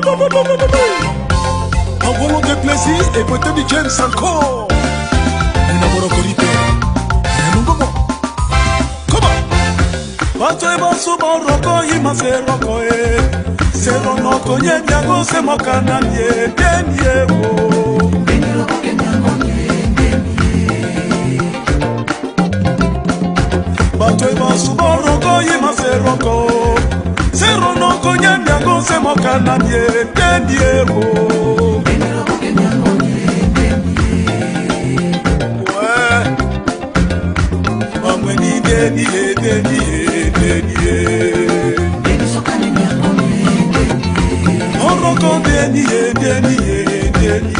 Un volant de plaisir et peut-être du James encore. Une aborokorité. Comment? Bato eba suba roko hima se roko e. Se ronoko nye nyago se mokana nye denye wo. Denye roko ke nyago nye denye. Bato eba suba roko hima se roko. Se ronoko nye nyago se mokana nye denye wo. Denye roko ke nyago nye denye. Ouais. Mamweni denye denye. Deni sokane nyango deni. Oroko deni deni deni.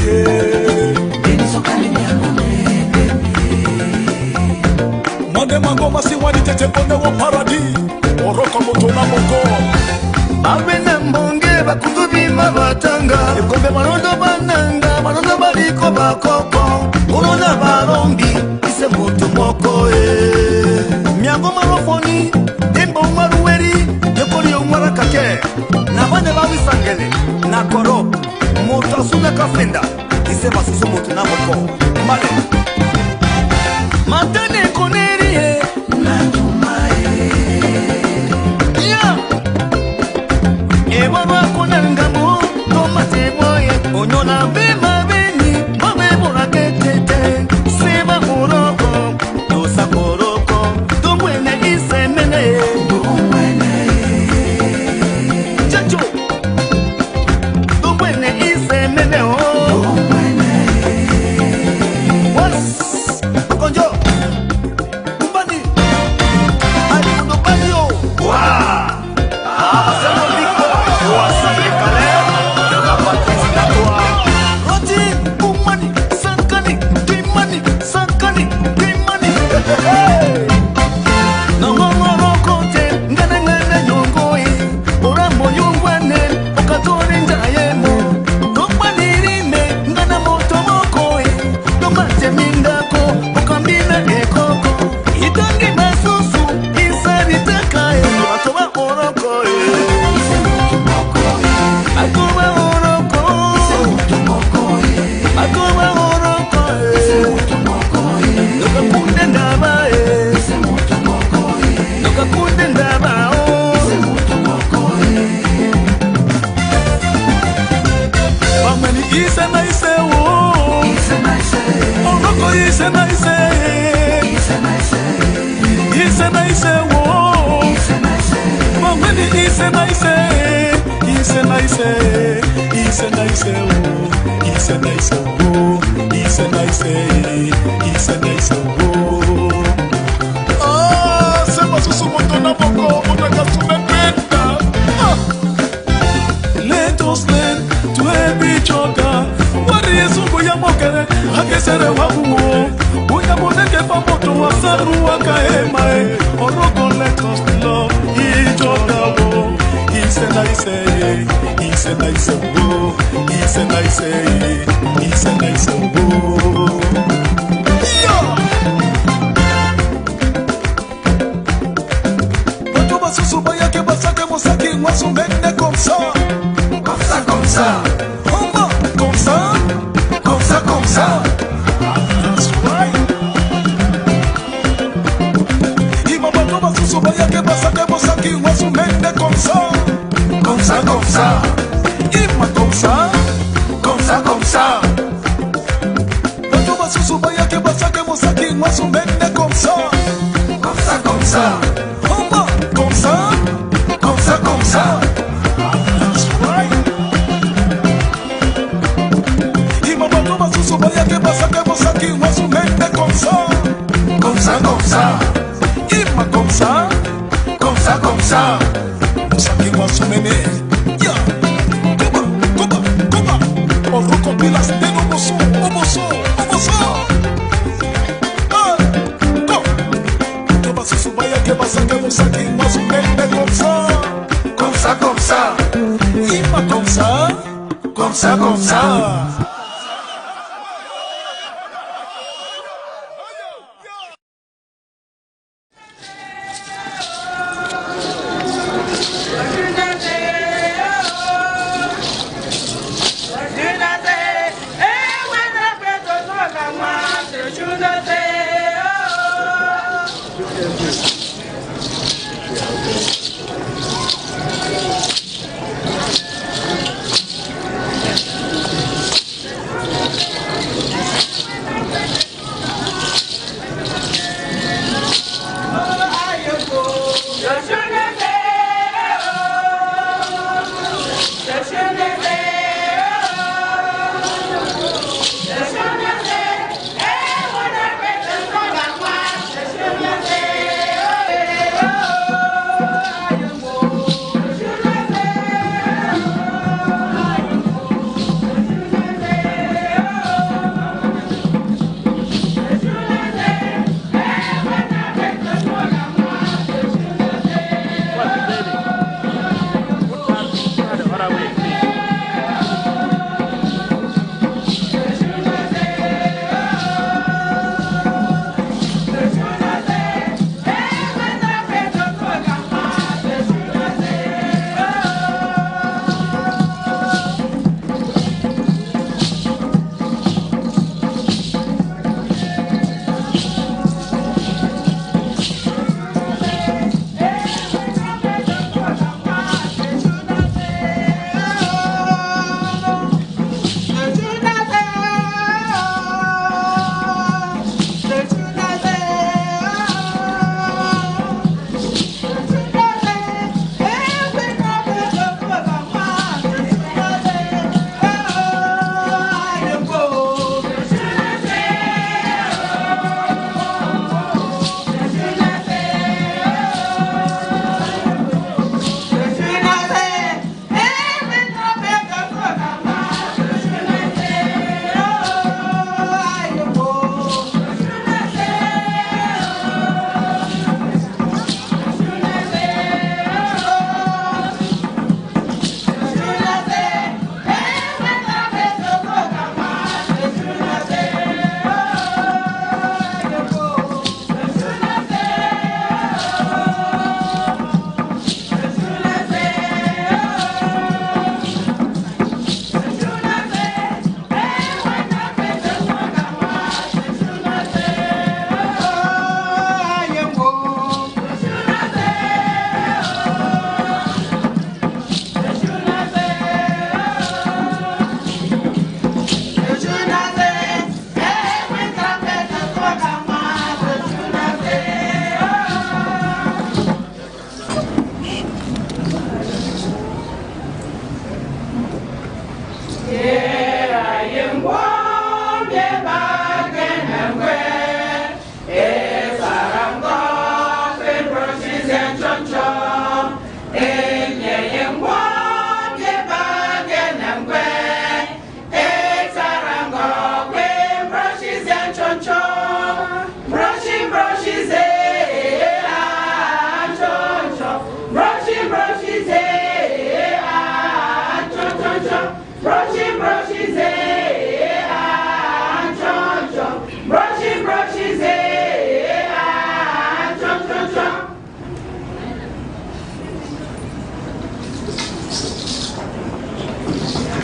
Deni sokane nyango deni. Mande mango masi wani tete pone wo paradis. Oroko moto na moko. Abena mbonge bakutubi mabatanga. Ekombe manondo bananga, manondo baliko bakoko. Corona barombi, ise moto moko Miango marofoni. Marueri, yokori umara kake. Na bane bawi sangele, na koro, moto asuna kafenda. Ise basusu moto na moko. Male. Matane koneri na tumae. Ya. Ewa wako nangamo, tomate boye. Onyona bema beni, mame mora ketete. Seba moroko, dosa koroko. Domwene ise mene. Comme ça.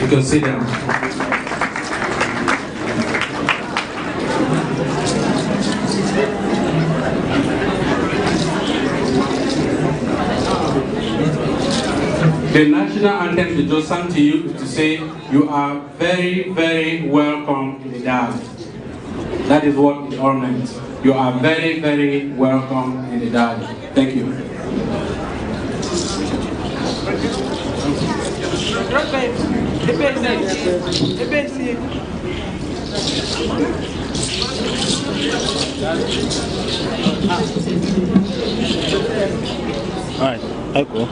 You can sit down. The national anthem we just sang to you is to say you are very, very welcome in the Dali. That is what it all meant. You are very, very welcome in the Dali. Thank you. All right, I go.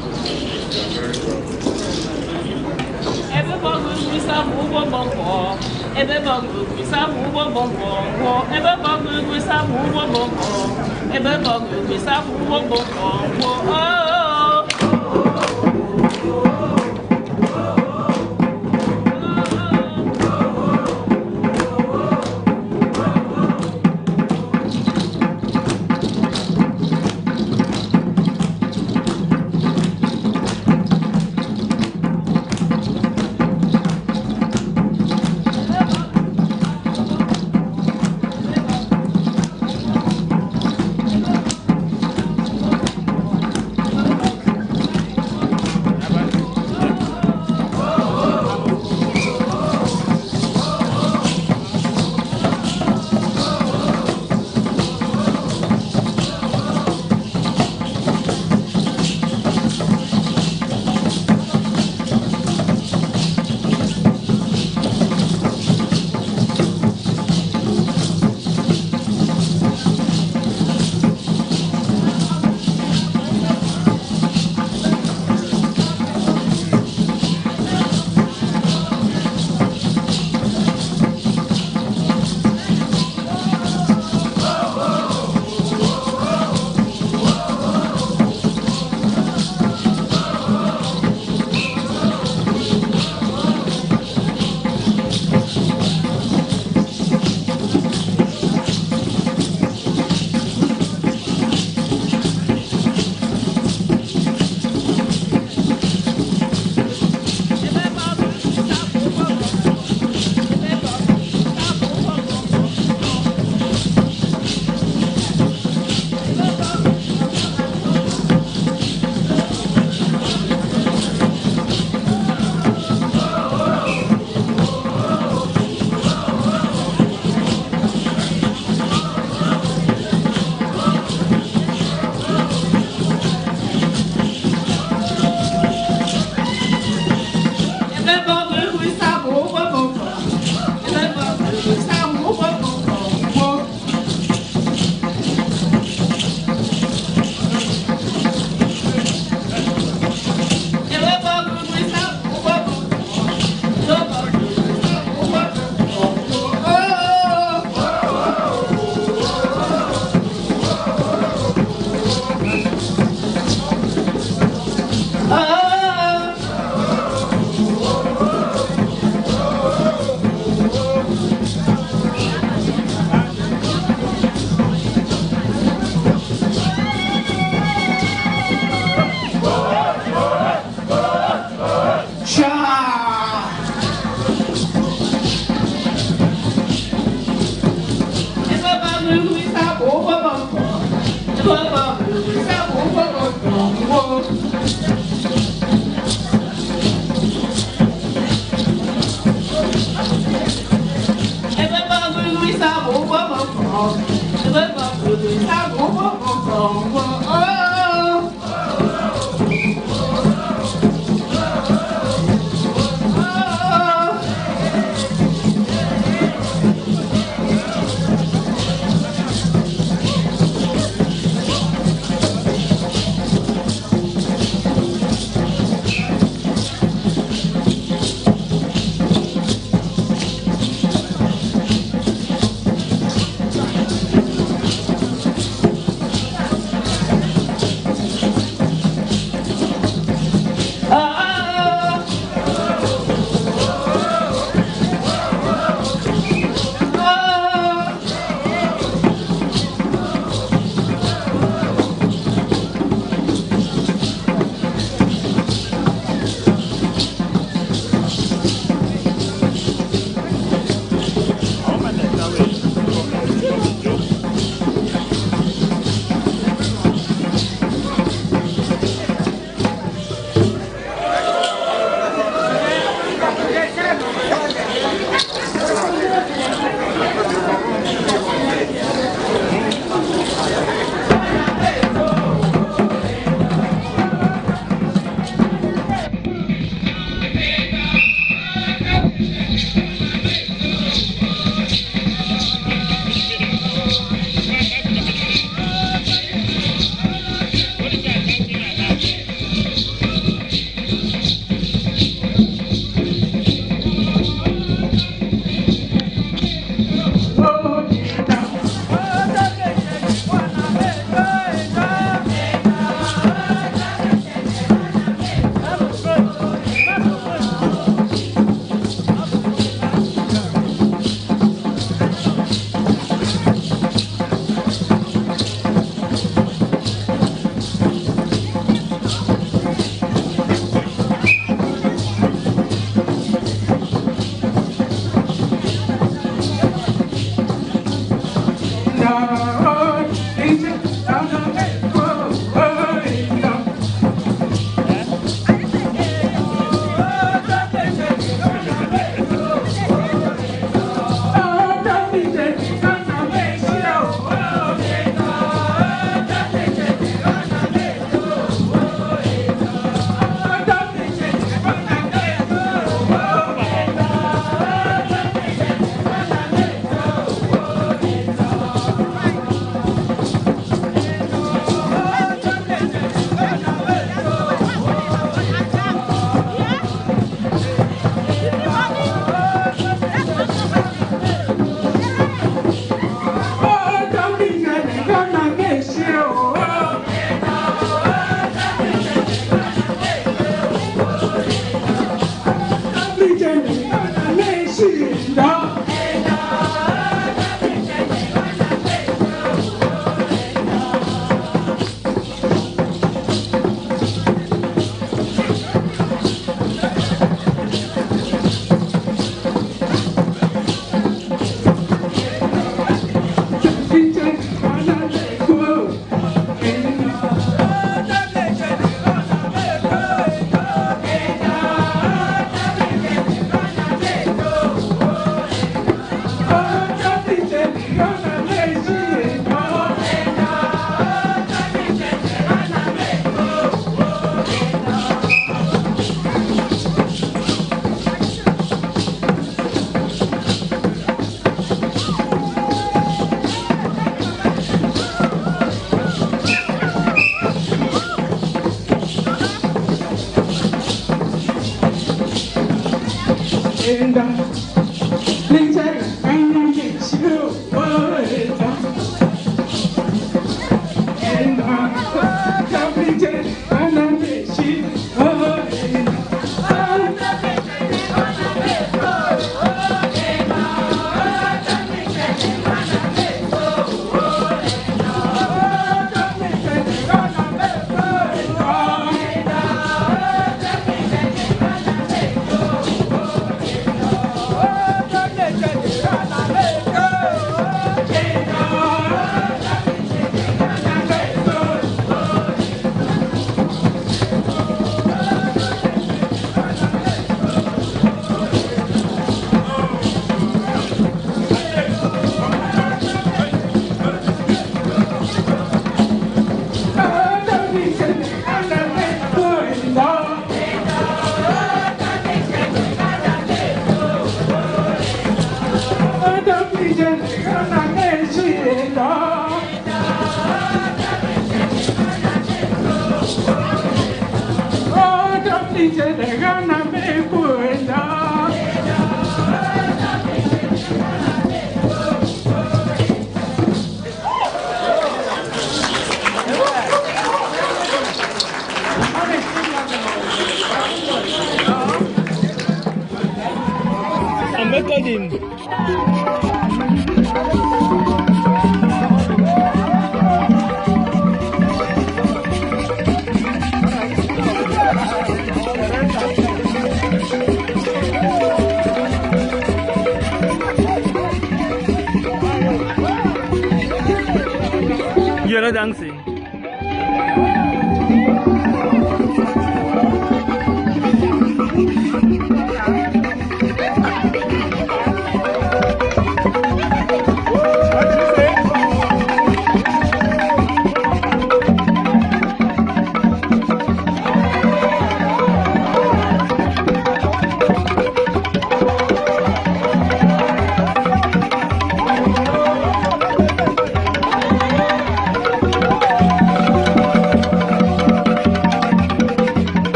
You're not dancing.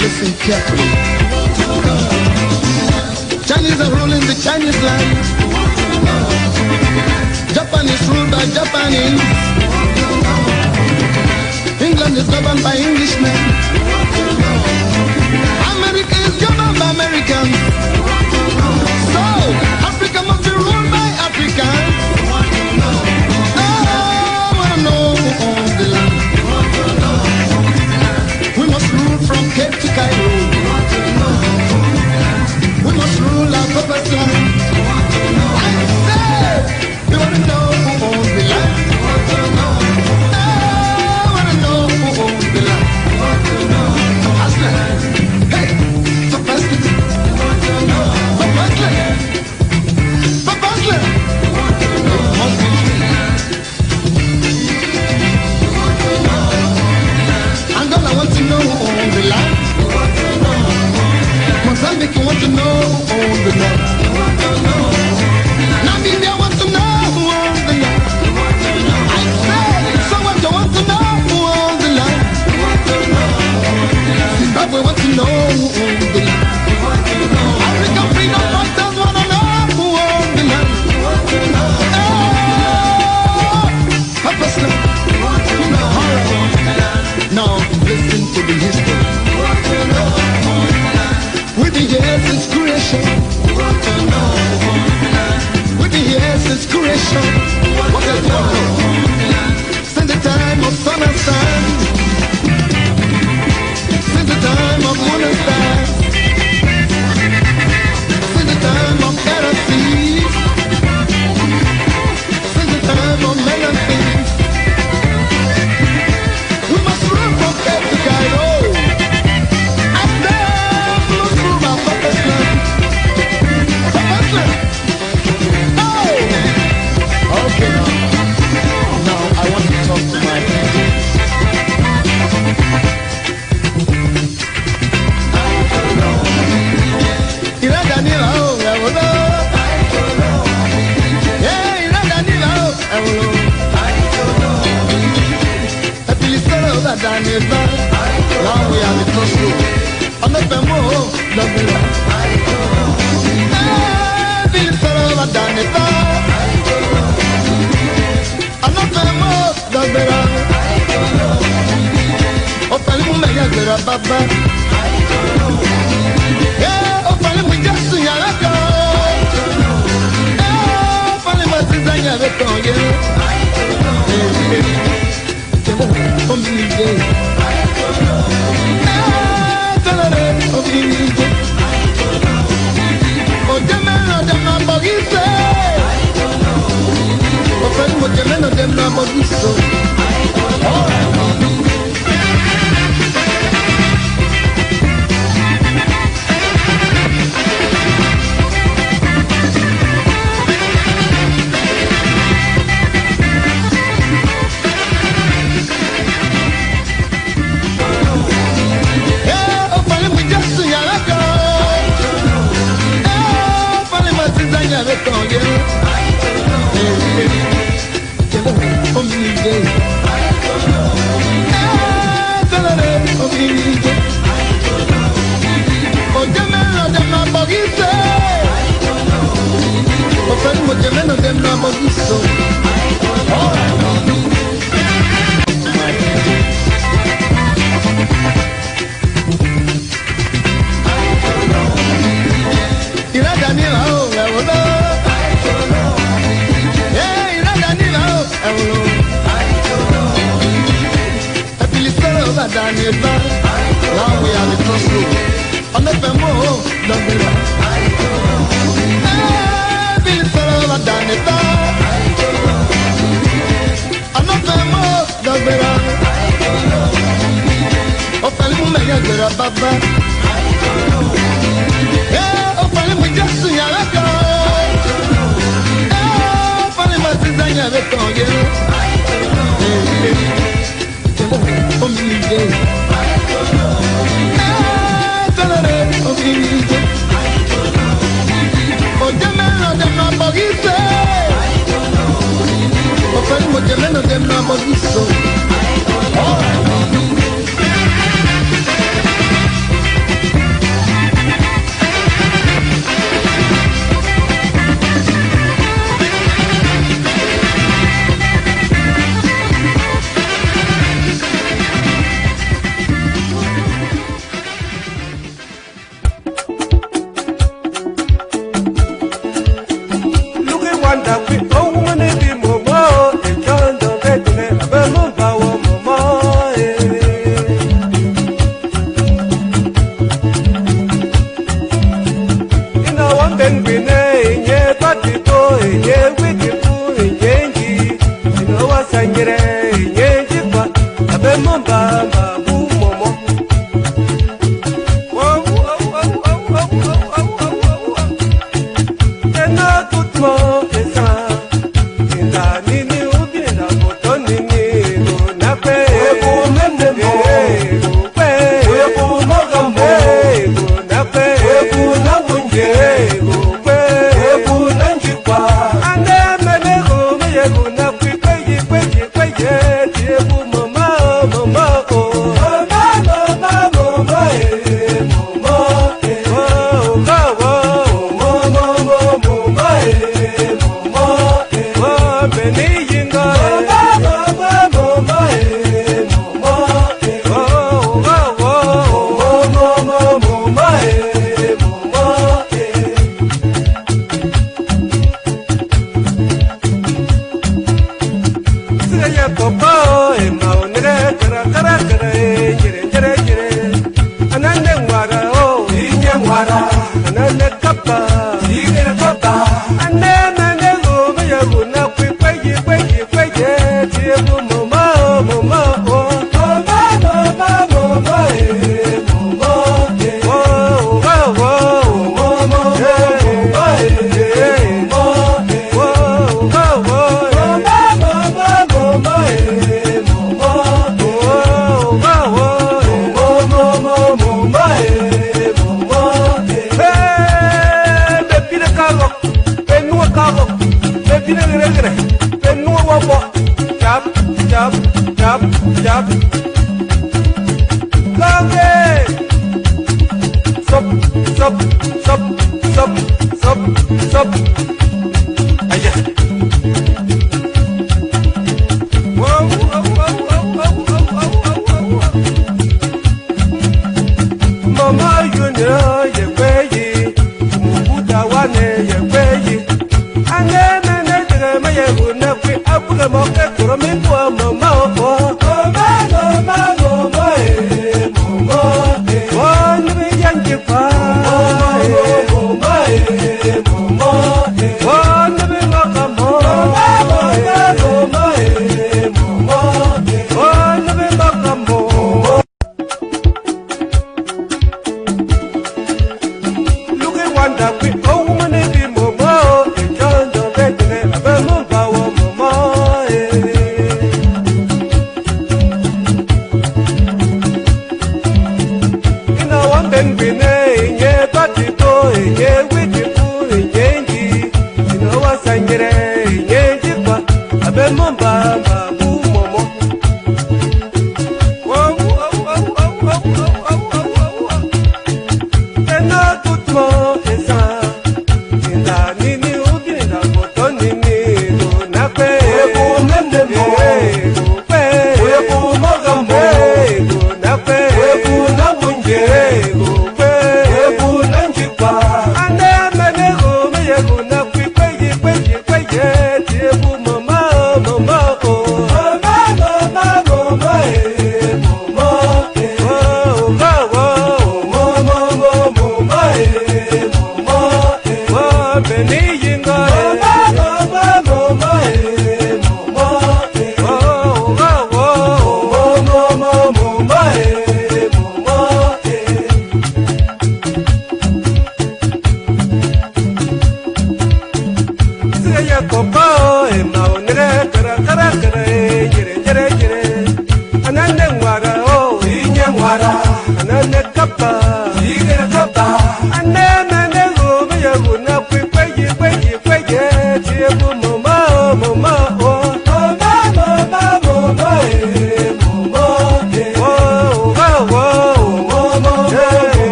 listen carefully. Chinese are ruling the Chinese land. Japan is ruled by Japanese. England is governed by Englishmen. America is governed by Americans. So, Africa must be ruled by Africans. I wanna know the land. We must rule from Cape to Cairo. We must rule our purpose land. mobilization. What is Momo? Since the time of sun and sun, since the time of moon and stars, since the time of air and sea, since the time of men and things, we must run from Cape to Cairo. And then look through our purpose land. Purpose land. Oh! Okay. Now I want to talk to my people. Ira Daniela, oh, I will know. Yeah, Ira Daniela, oh, I will know. I feel it's all over Daniela. Now we are the crossroads. I'm not the more, the better. I feel it's all over Daniela. I'm not the more, the better. Oh, Palimu Maya Zera Baba. Yeah, oh, Palimu Jasu Yaraka. Yeah, Palimu Zizanya Veto, yeah. Mobilization. Mobilization. Oh, Jamena, Jamena, Bogise. Oh, Palimu Jamena, Jamena, Bogise. Now we are the crossroads. On the Momo, the better. Feel it's all over Daniela. On the Momo, the better. Oh, Palimu Maya Zera Baba. Yeah, oh, Palimu Jasu Yaraka. Yeah, Palimu Zizanya Veto, yeah. Mobilization. Mobilization. Oh, Jamena, Jamena, Bogise. Oh, Palimu Jamena, Jamena, Bogise.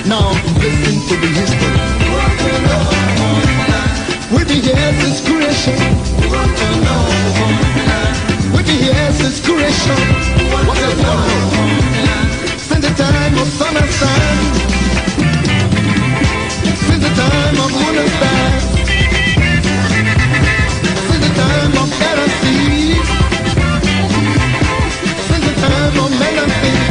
Now listen to the history. With the years is creation. With the years is creation. What is love? Since the time of sun and sun. Since the time of moon and stars. Since the time of air and sea. Since the time of men and things.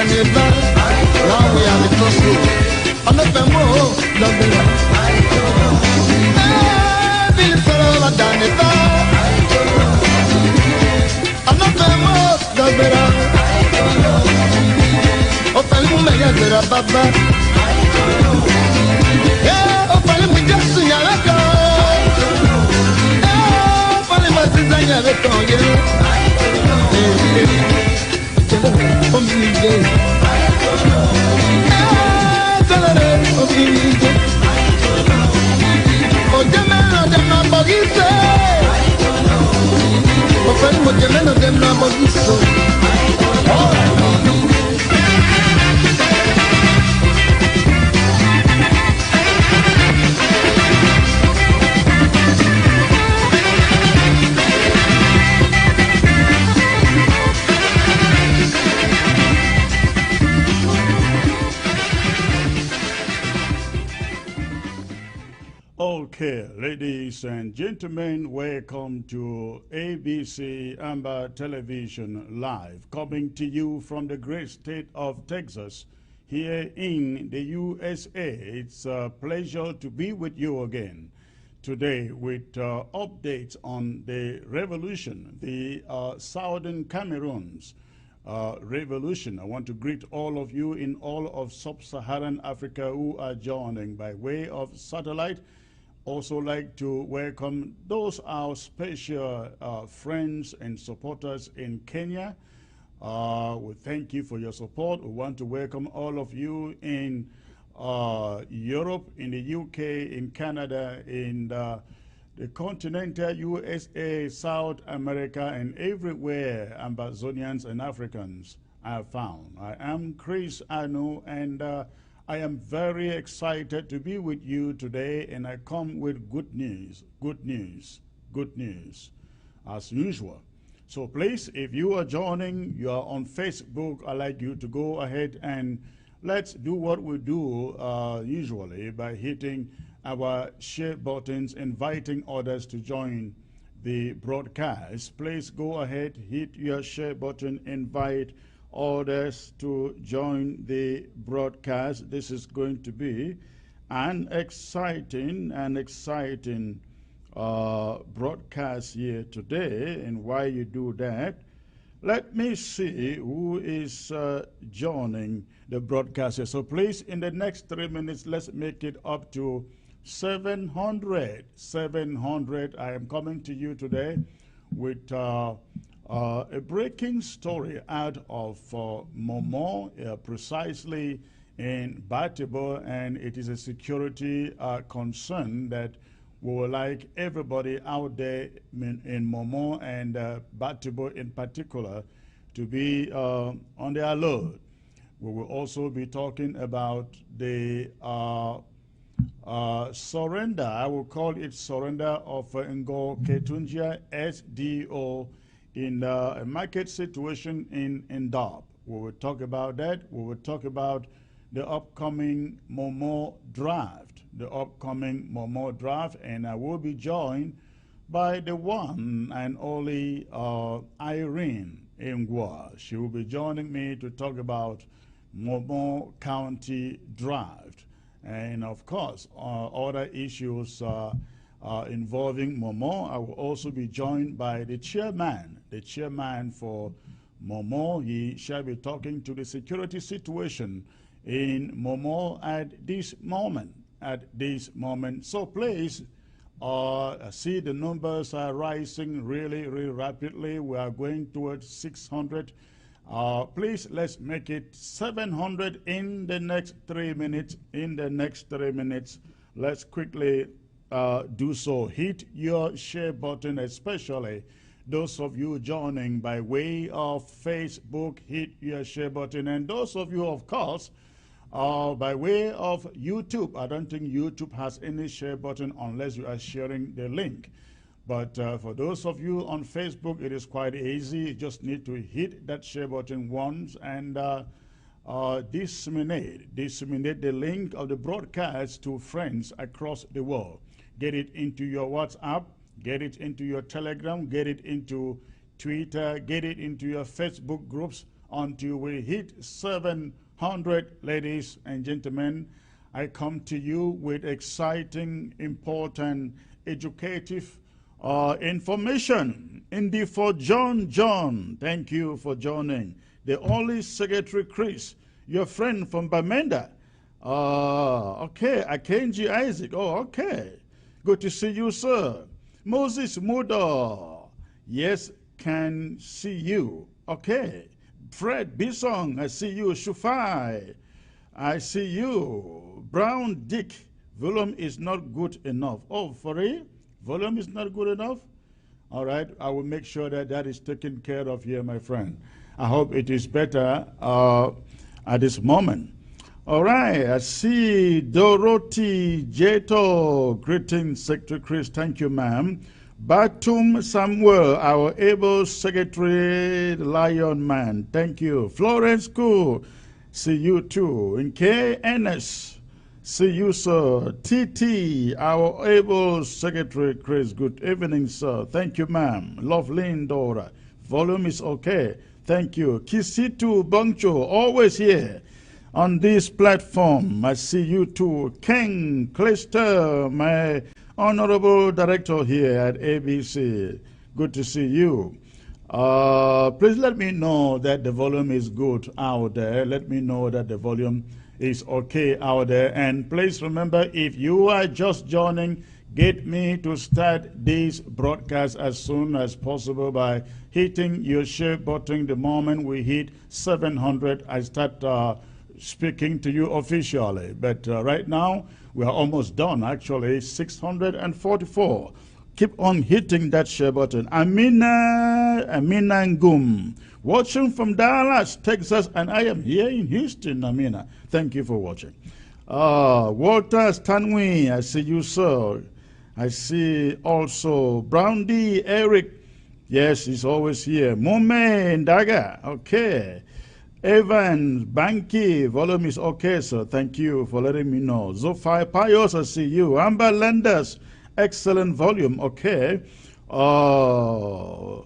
Now we are the crossroads. I'm not the more, love the Lord. baba. Oh, fali mu just nyale ko. Oh, fali mu just nyale ko. Chelo, oh mi je. Chelo, oh mi je. Oh, dem na bogise. Oh, fali mu dem na bogise. Okay, ladies and gentlemen, welcome to ABC Amber Television Live, coming to you from the great state of Texas, here in the USA. It's a pleasure to be with you again today with updates on the revolution, the Southern Cameroon's revolution. I want to greet all of you in all of sub-Saharan Africa who are joining by way of satellite. Also like to welcome those our special friends and supporters in Kenya. We thank you for your support. We want to welcome all of you in Europe, in the UK, in Canada, in the continental USA, South America, and everywhere Amazonians and Africans are found. I am Chris Anu, and I am very excited to be with you today, and I come with good news, as usual. So please, if you are joining, you are on Facebook, I'd like you to go ahead and let's do what we do usually by hitting our share buttons, inviting others to join the broadcast. Please go ahead, hit your share button, invite others to join the broadcast. This is going to be an exciting broadcast here today. And while you do that, let me see who is joining the broadcast here. So please, in the next 3 minutes, let's make it up to 700. I am coming to you today with a breaking story out of Momo, precisely in Batibo, and it is a security concern that we would like everybody out there in Momo and Batibo in particular to be on their alert. We will also be talking about the surrender, I will call it surrender of Ngo Ketunjia SDO in a market situation in Dab. We will talk about that. We will talk about the upcoming Momo draft, and I will be joined by the one and only Irene Ngwa. She will be joining me to talk about Momo County draft, and of course other issues involving Momo. I will also be joined by the chairman for Momo. He shall be talking to the security situation in Momo at this moment. So please see the numbers are rising really rapidly. We are going towards 600. Please, let's make it 700 in the next 3 minutes. Let's quickly do so. Hit your share button, especially those of you joining by way of Facebook. Hit your share button, and those of you, of course, by way of YouTube. I don't think YouTube has any share button unless you are sharing the link. But for those of you on Facebook, it is quite easy. You just need to hit that share button once and disseminate the link of the broadcast to friends across the world. Get it into your WhatsApp, get it into your Telegram, get it into Twitter, get it into your Facebook groups until we hit 700, ladies and gentlemen. I come to you with exciting, important, educative information. For John, thank you for joining. The only Secretary Chris your friend from Bamenda. Okay, Akenji Isaac. Oh, okay. Good to see you, sir. Moses Mudo. Yes, can see you. Okay. Fred Bisong, I see you. Shufai, I see you. Brown Dick, volume is not good enough. Oh, for real? Volume is not good enough? All right, I will make sure that that is taken care of here, my friend. I hope it is better at this moment. All right, I see Dorothy Jeto. Greetings, Secretary Chris. Thank you, ma'am. Batum Samuel, our able secretary, Lion Man. Thank you. Florence School, see you too. In KNS, see you, sir. TT, our able secretary, Chris. Good evening, sir. Thank you, ma'am. Loveline Dora, volume is okay. Thank you. Kisitu Bongcho, always here on this platform. I see you too. King Clayster, my honorable director here at ABC. Good to see you. Please let me know that the volume is good out there. Let me know that the volume is okay out there. And please remember, if you are just joining, get me to start this broadcast as soon as possible by hitting your share button. The moment we hit 700, I start speaking to you officially. But right now, we are almost done, actually, 644. Keep on hitting that share button. Amina Ngum, watching from Dallas, Texas, and I am here in Houston, Amina. Thank you for watching. Walter Stanley, I see you, sir. I see also Brown D. Eric. Yes, he's always here. Mome Ndaga, okay. Evans, Banky, volume is okay, sir. Thank you for letting me know. Zophai Pios, I see you. Amber Lenders, excellent volume, okay. Wow,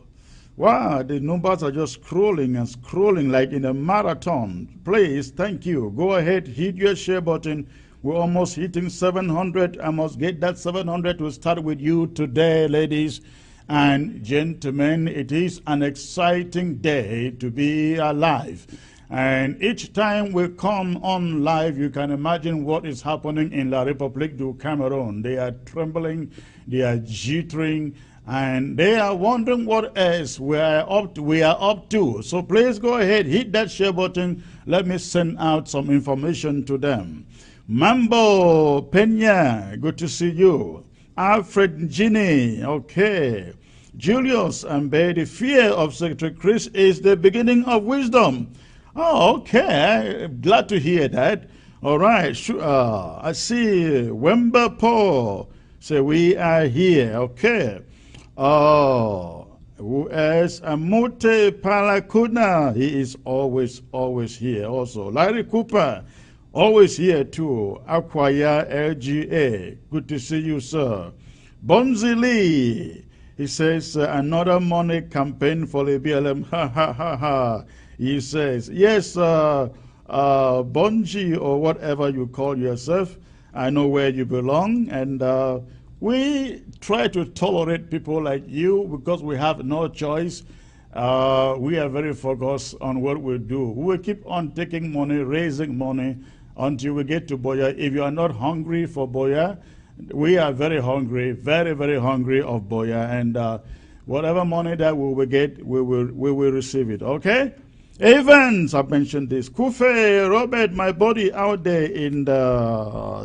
the numbers are just scrolling and scrolling like in a marathon. Please, thank you. Go ahead, hit your share button. We're almost hitting 700. I must get that 700 to start with you today, ladies and gentlemen. It is an exciting day to be alive. And each time we come on live, you can imagine what is happening in La République du Cameroon. They are trembling, they are jittering, and they are wondering what else we are up to. So please go ahead, hit that share button. Let me send out some information to them. Mambo Pena, good to see you. Alfred Ginny, okay. Julius and the fear of Secretary Chris is the beginning of wisdom. Oh, okay. Glad to hear that. All right. I see Wemba Paul. Say we are here. Okay. Who else? Amute Palakuna. He is always here also. Larry Cooper, always here too. Akwaya LGA. Good to see you, sir. Bonzi Lee. He says, another money campaign for the BLM. Ha, ha, ha, ha. He says, yes, Bonji, or whatever you call yourself, I know where you belong. And we try to tolerate people like you because we have no choice. We are very focused on what we do. We will keep on taking money, raising money until we get to Boya. If you are not hungry for Boya, we are very hungry, very, very hungry of Boya. And whatever money that we will get, we will receive it, okay? Evans, I mentioned this. Kufe, Robert, my body out there in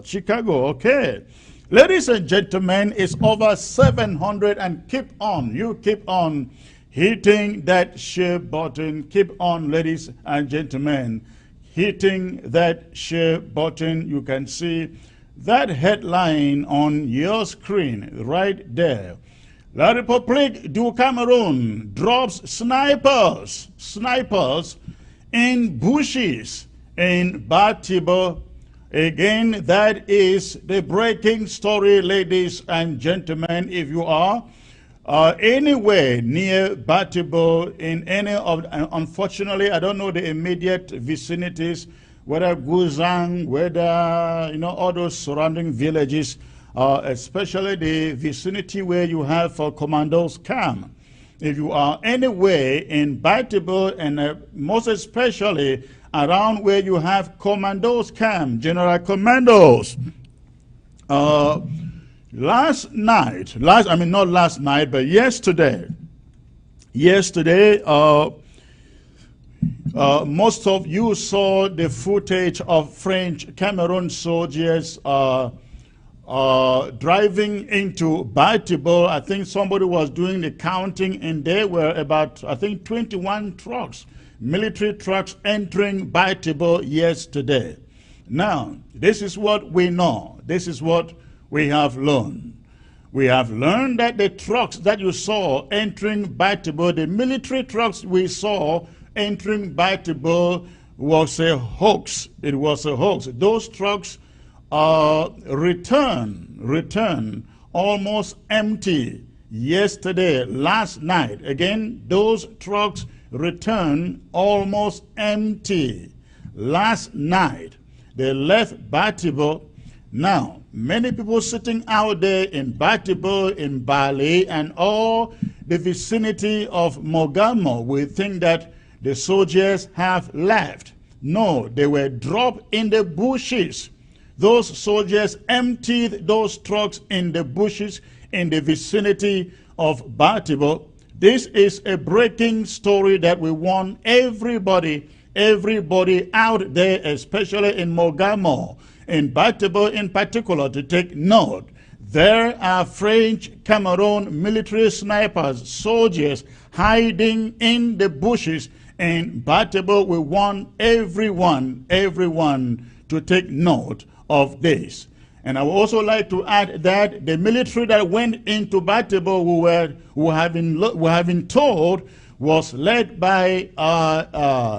Chicago, okay? Ladies and gentlemen, it's over 700 and keep on. You keep on hitting that share button. Keep on, ladies and gentlemen, hitting that share button. You can see that headline on your screen right there. La République du Cameroon drops snipers in bushes in Batibo. Again, that is the breaking story, ladies and gentlemen. If you are anywhere near Batibo, in any of, unfortunately, I don't know the immediate vicinities, whether Guzang, whether, all those surrounding villages, especially the vicinity where you have commandos camp. If you are anywhere in Batibo, and most especially around where you have commandos camp, general commandos. Last night, not last night, but yesterday, most of you saw the footage of French Cameroon soldiers driving into Batibo. I think somebody was doing the counting, and there were about, I think, 21 trucks, military trucks entering Batibo yesterday. Now, this is what we know. This is what we have learned. We have learned that the trucks that you saw entering Batibo, the military trucks we saw entering Batibo, was a hoax. It was a hoax. Those trucks return almost empty yesterday, last night. Again, those trucks returned almost empty last night. They left Batibo. Now, many people sitting out there in Batibo, in Bali, and all the vicinity of Mogamo will think that the soldiers have left. No, they were dropped in the bushes. Those soldiers emptied those trucks in the bushes in the vicinity of Batibo. This is a breaking story that we want everybody out there, especially in Mogamo, in Batibo in particular, to take note. There are French Cameroon military snipers, soldiers hiding in the bushes in Batibo. We want everyone to take note of this. And I would also like to add that the military that went into Batibo, we have been told, was led by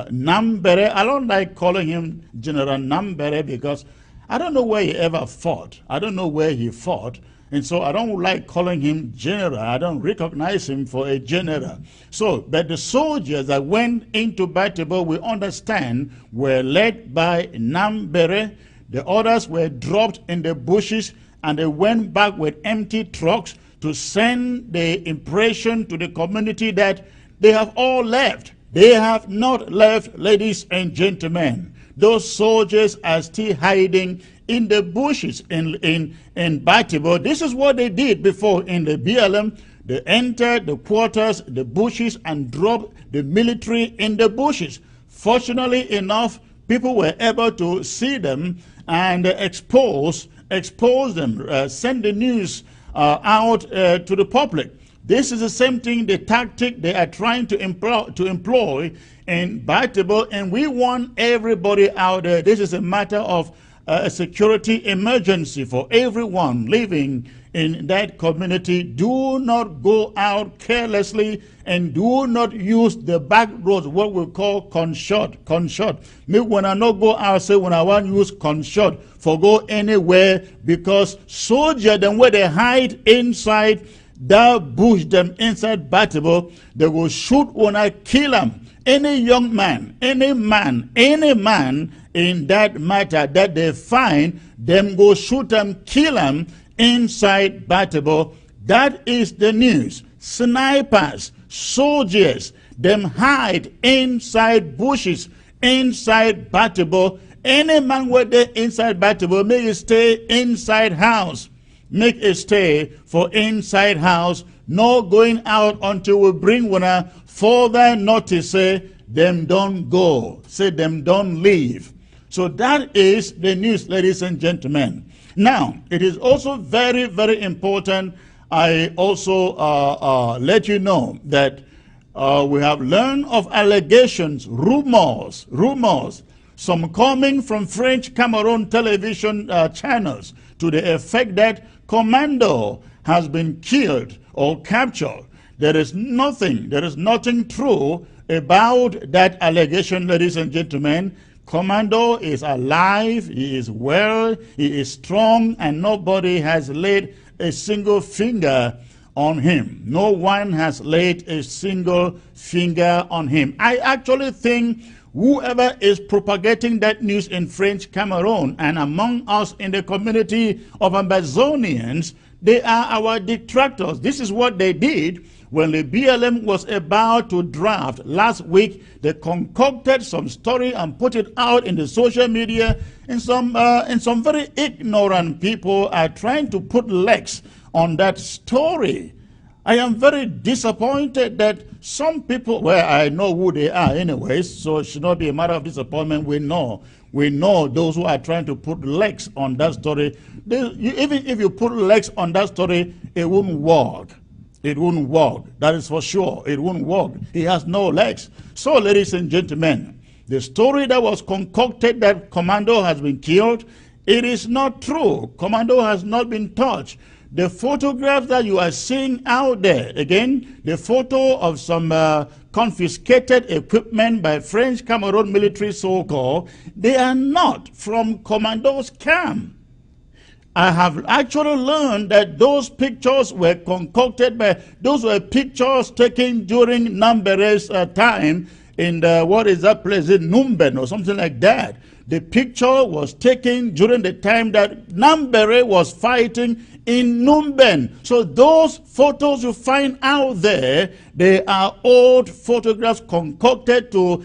Nambere. I don't like calling him General Nambere because I don't know where he ever fought. I don't know where he fought. And so I don't like calling him general. I don't recognize him for a general. So, but the soldiers that went into Batibo, we understand, were led by Nambere. The others were dropped in the bushes, and they went back with empty trucks to send the impression to the community that they have all left. They have not left, ladies and gentlemen. Those soldiers are still hiding in the bushes in Batibo. This is what they did before in the BLM. They entered the quarters, the bushes, and dropped the military in the bushes. Fortunately enough, people were able to see them and expose them, send the news out to the public. This is the same thing, the tactic they are trying to employ in Batibo, and we want everybody out there. This is a matter of a security emergency for everyone living in that community. Do not go out carelessly, and do not use the back roads, what we call conshot. Me when I not go out, say when I want to use conshot for go anywhere, because soldiers, then where they hide inside that bush, them inside Batibo, they will shoot when I kill them. Any young man, any man in that matter that they find, them go shoot them, kill them inside Batibo. That is the news. Snipers, soldiers, them hide inside bushes, inside Batibo. Any man where they inside Batibo, make it stay inside house. Make a stay for inside house. No going out until we bring one further notice. Say them don't go. Say them don't leave. So that is the news, ladies and gentlemen. Now, it is also very, very important. I also let you know that we have learned of allegations, rumors, some coming from French Cameroon television channels to the effect that Commando has been killed or captured. There is nothing true about that allegation, ladies and gentlemen. Commando is alive, he is well, he is strong, and nobody has laid a single finger on him. No one has laid a single finger on him. I actually think whoever is propagating that news in French Cameroon and among us in the community of Amazonians, They are our detractors. This is what they did when the BLM was about to draft last week. They concocted some story and put it out in the social media, and some very ignorant people are trying to put legs on that story. I am very disappointed that some people, well, I know who they are anyways, so it should not be a matter of disappointment. We know those who are trying to put legs on that story. Even if you put legs on that story, it won't work. It won't work. That is for sure. It won't work. He has no legs. So, ladies and gentlemen, the story that was concocted that Commando has been killed, it is not true. Commando has not been touched. The photographs that you are seeing out there, again, the photo of some confiscated equipment by French Cameroon military so-called, they are not from Commando's camp. I have actually learned that those pictures were concocted by, those were pictures taken during Nambere's time in the, what is that place, in Numben or something like that. The picture was taken during the time that Nambere was fighting in Numben. So those photos you find out there, they are old photographs concocted to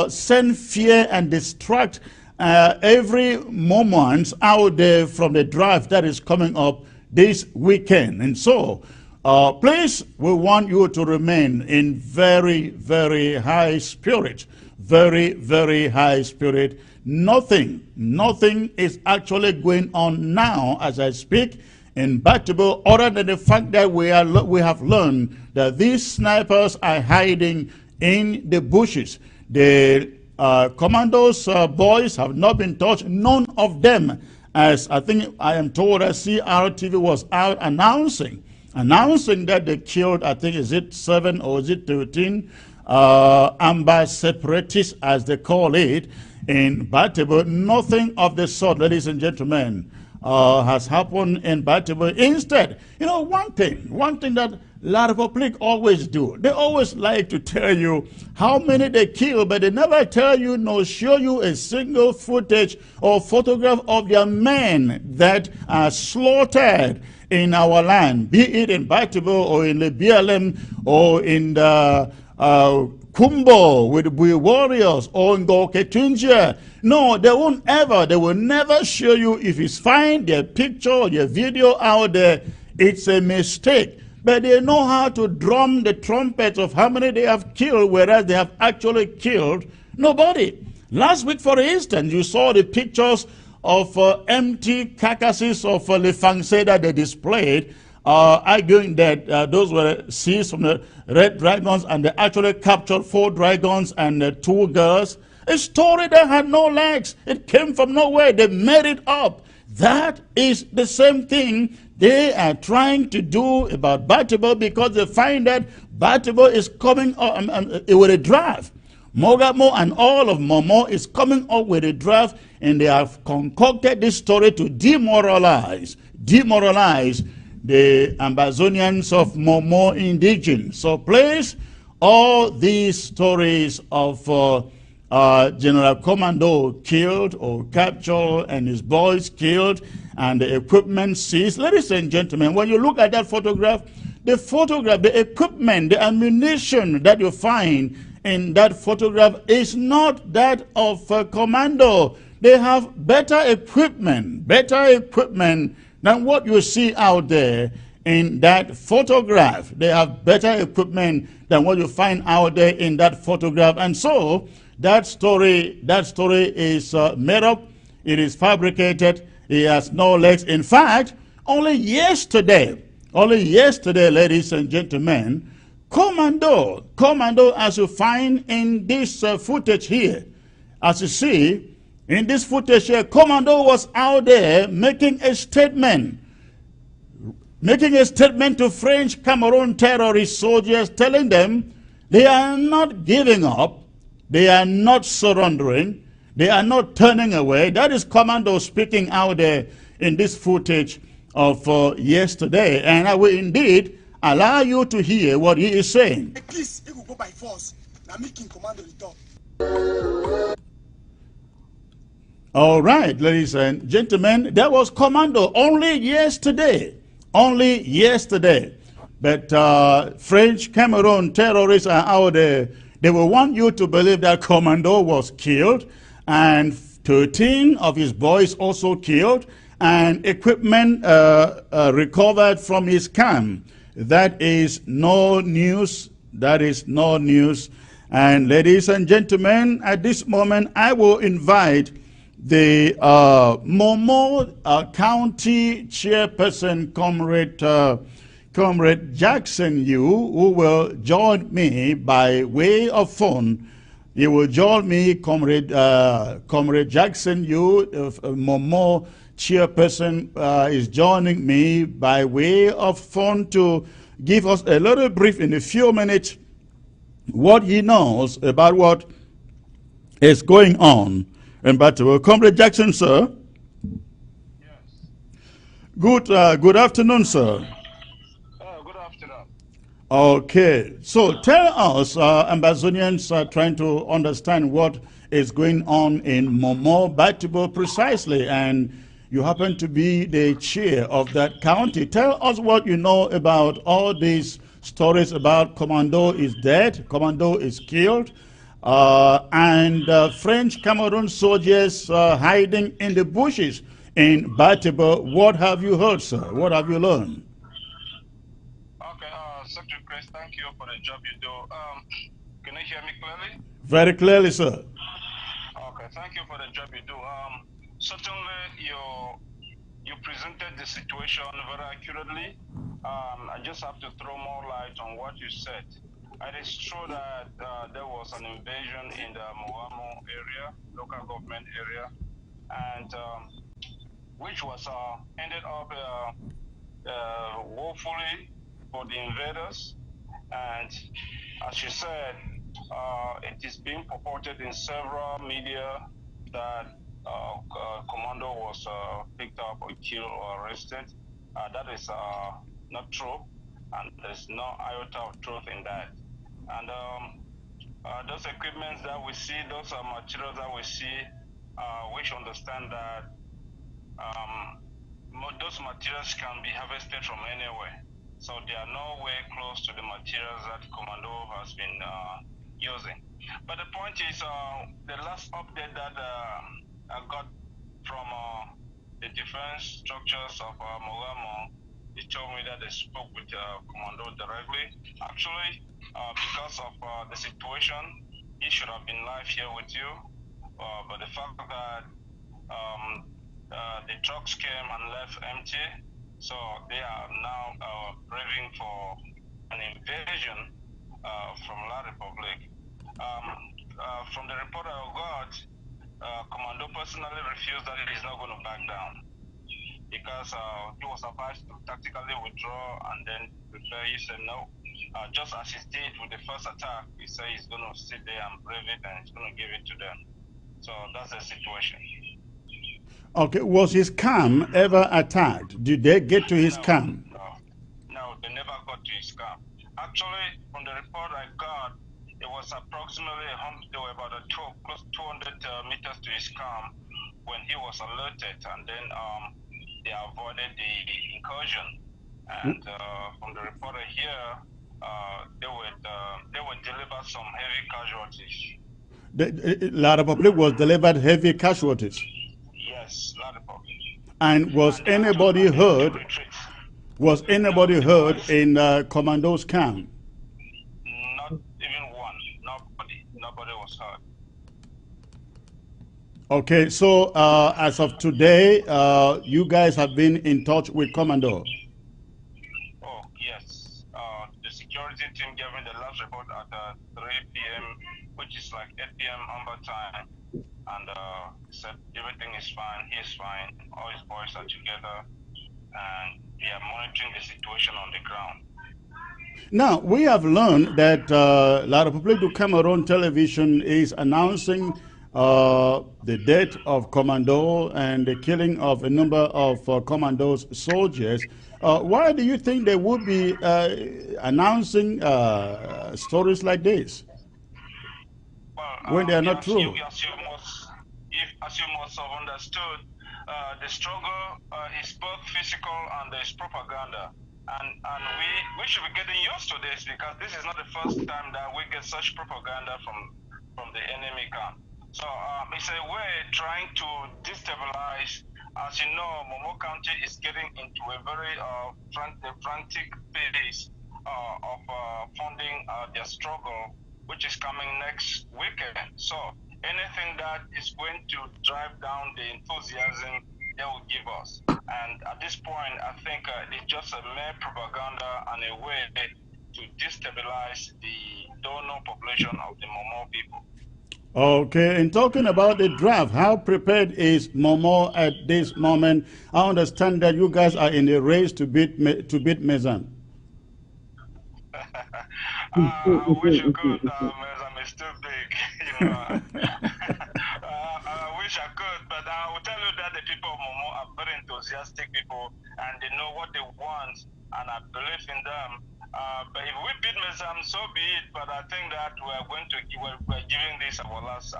send fear and distract every moment out there from the draft that is coming up this weekend. And so, please, we want you to remain in very, very high spirit. Very, very high spirit. Nothing is actually going on now as I speak in Batabo, other than the fact that we have learned that these snipers are hiding in the bushes. The commandos boys have not been touched. None of them, as I think I am told that CRTV was out announcing that they killed, I think, is it 7 or is it 13 amber separatists, as they call it, in Batabo. Nothing of the sort, ladies and gentlemen, has happened in Batabo. Instead, you know, one thing that La Republic always do, they always like to tell you how many they kill, but they never tell you nor show you a single footage or photograph of their men that are slaughtered in our land, be it in Batabo or in the BLM or in the Kumbo with the Bui warriors or in Goketunja. No, they will never show you. If you find their picture or their video out there, it's a mistake. But they know how to drum the trumpet of how many they have killed, whereas they have actually killed nobody. Last week, for instance, you saw the pictures of empty carcasses of Le Fangse that they displayed, arguing that those were seized from the Red Dragons, and they actually captured 4 dragons and 2 girls. A story that had no legs. It came from nowhere. They made it up. That is the same thing they are trying to do about Batabo, because they find that Batabo is coming up with a draft. Mogamo and all of Momo is coming up with a draft, and they have concocted this story to demoralize the Amazonians of Momo indigenes. So please, all these stories of General Commando killed or captured and his boys killed and the equipment seized. Ladies and gentlemen, when you look at that photograph, the equipment, the ammunition that you find in that photograph is not that of Commando. They have better equipment than what you see out there in that photograph. They have better equipment than what you find out there in that photograph. And so that story is made up. It is fabricated. It has no legs. In fact, only yesterday, ladies and gentlemen, Commando, as you find in this footage here, as you see, in this footage here, Commando was out there making a statement to French Cameroon terrorist soldiers, telling them they are not giving up, they are not surrendering, they are not turning away. That is Commando speaking out there in this footage of yesterday. And I will indeed allow you to hear what he is saying. At least it will go by force. Now making Commando the top. All right, ladies and gentlemen, that was Commando only yesterday. Only yesterday. But French Cameroon terrorists are out there. They will want you to believe that Commando was killed and 13 of his boys also killed and equipment recovered from his camp. That is no news. That is no news. And ladies and gentlemen, at this moment, I will invite the Momo County Chairperson, Comrade Jackson Yu, who will join me by way of phone. He will join me, Comrade Jackson Yu, Momo Chairperson, is joining me by way of phone to give us a little brief in a few minutes what he knows about what is going on. And but Comrade Jackson, sir. Yes. Good afternoon, sir. Good afternoon. Okay, so tell us, Ambazonians are trying to understand what is going on in Momo Batibo precisely, and you happen to be the chair of that county. Tell us what you know about all these stories about Commando is dead, Commando is killed, and French Cameroon soldiers hiding in the bushes in Batibo. What have you heard, sir? What have you learned? Okay, Secretary Chris, thank you for the job you do. Can you hear me clearly? Very clearly, sir. Okay, thank you for the job you do. Certainly, you presented the situation very accurately. I just have to throw more light on what you said. It is true that there was an invasion in the Moamo area, local government area, and which was ended up woefully for the invaders. And as you said, it is being purported in several media that Commando was picked up or killed or arrested. That is not true, and there's no iota of truth in that. And those equipments that we see, those materials that we see, we should understand that those materials can be harvested from anywhere. So they are nowhere close to the materials that Commando has been using. But the point is, the last update that I got from the defense structures of Mogamo, they told me that they spoke with Commando directly. Actually, because of the situation, he should have been live here with you. But the fact that the trucks came and left empty, so they are now braving for an invasion from La Republic. From the report I got, Commando personally refused that he is not going to back down because he was advised to tactically withdraw and then prepare. He said no. Just as he did with the first attack, he said he's going to sit there and brave it and he's going to give it to them. So that's the situation. Okay, was his camp ever attacked? Did they get to his camp? No, they never got to his camp. Actually, from the report I got, it was approximately they were about close 200 meters to his camp when he was alerted, and then they avoided the incursion. And from the reporter here, they would deliver some heavy casualties. La Republic was delivered heavy casualties. Yes, La Republic. And was anybody hurt? Was anybody hurt in Commando's camp? Not even one. Nobody was hurt. Okay, so as of today, you guys have been in touch with Commando? Oh, yes. The security team gave me the last report at 3 p.m., which is like 8 p.m. Amber time. And said everything is fine, he's fine, all his boys are together, and we are monitoring the situation on the ground. Now, we have learned that La République du Cameroon television is announcing the death of Commando and the killing of a number of Commando's soldiers. Why do you think they would be announcing stories like this when they are not true? As you must have understood, the struggle is both physical and there's propaganda. And we should be getting used to this, because this is not the first time that we get such propaganda from the enemy camp. So it's a way trying to destabilize. As you know, Momo County is getting into a very frantic phase of funding their struggle, which is coming next weekend. So anything that is going to drive down the enthusiasm they will give us. And at this point, I think it's just a mere propaganda and a way to destabilize the donor population of the Momo people. Okay, and talking about the draft, how prepared is Momo at this moment? I understand that you guys are in the race to beat Mezan. I wish you could, I'm still big, you know. I wish I could, but I will tell you that the people of Momo are very enthusiastic people, and they know what they want, and I believe in them. But if we beat Mezam, so be it. But I think that we're giving this our last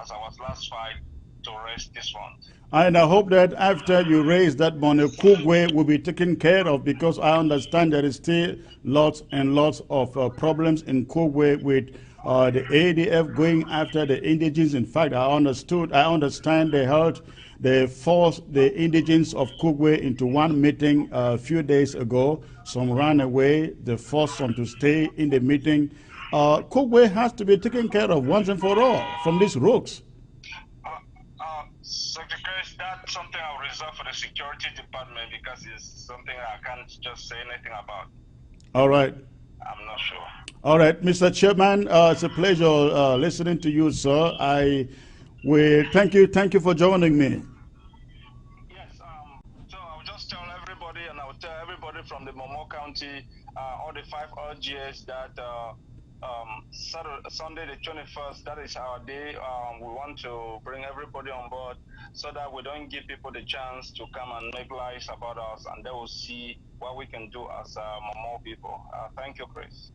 fight to raise this one. And I hope that after you raise that money, Kugwe will be taken care of, because I understand there is still lots and lots of problems in Kugwe with the ADF going after the indigens. In fact, I understand they forced the indigens of Kugwe into one meeting a few days ago. Some ran away. They forced some to stay in the meeting. Kugwe has to be taken care of once and for all from these rooks. Secretary, that's something I'll reserve for the security department, because it's something I can't just say anything about. All right. I'm not sure. All right, Mr. Chairman, it's a pleasure listening to you, sir. Thank you for joining me. Yes, so I'll just tell everybody, and I'll tell everybody from the Momo County, all the 5 RGS, that Sunday the 21st, that is our day. We want to bring everybody on board, so that we don't give people the chance to come and make lies about us, and they will see what we can do as Momo people. Thank you, Chris.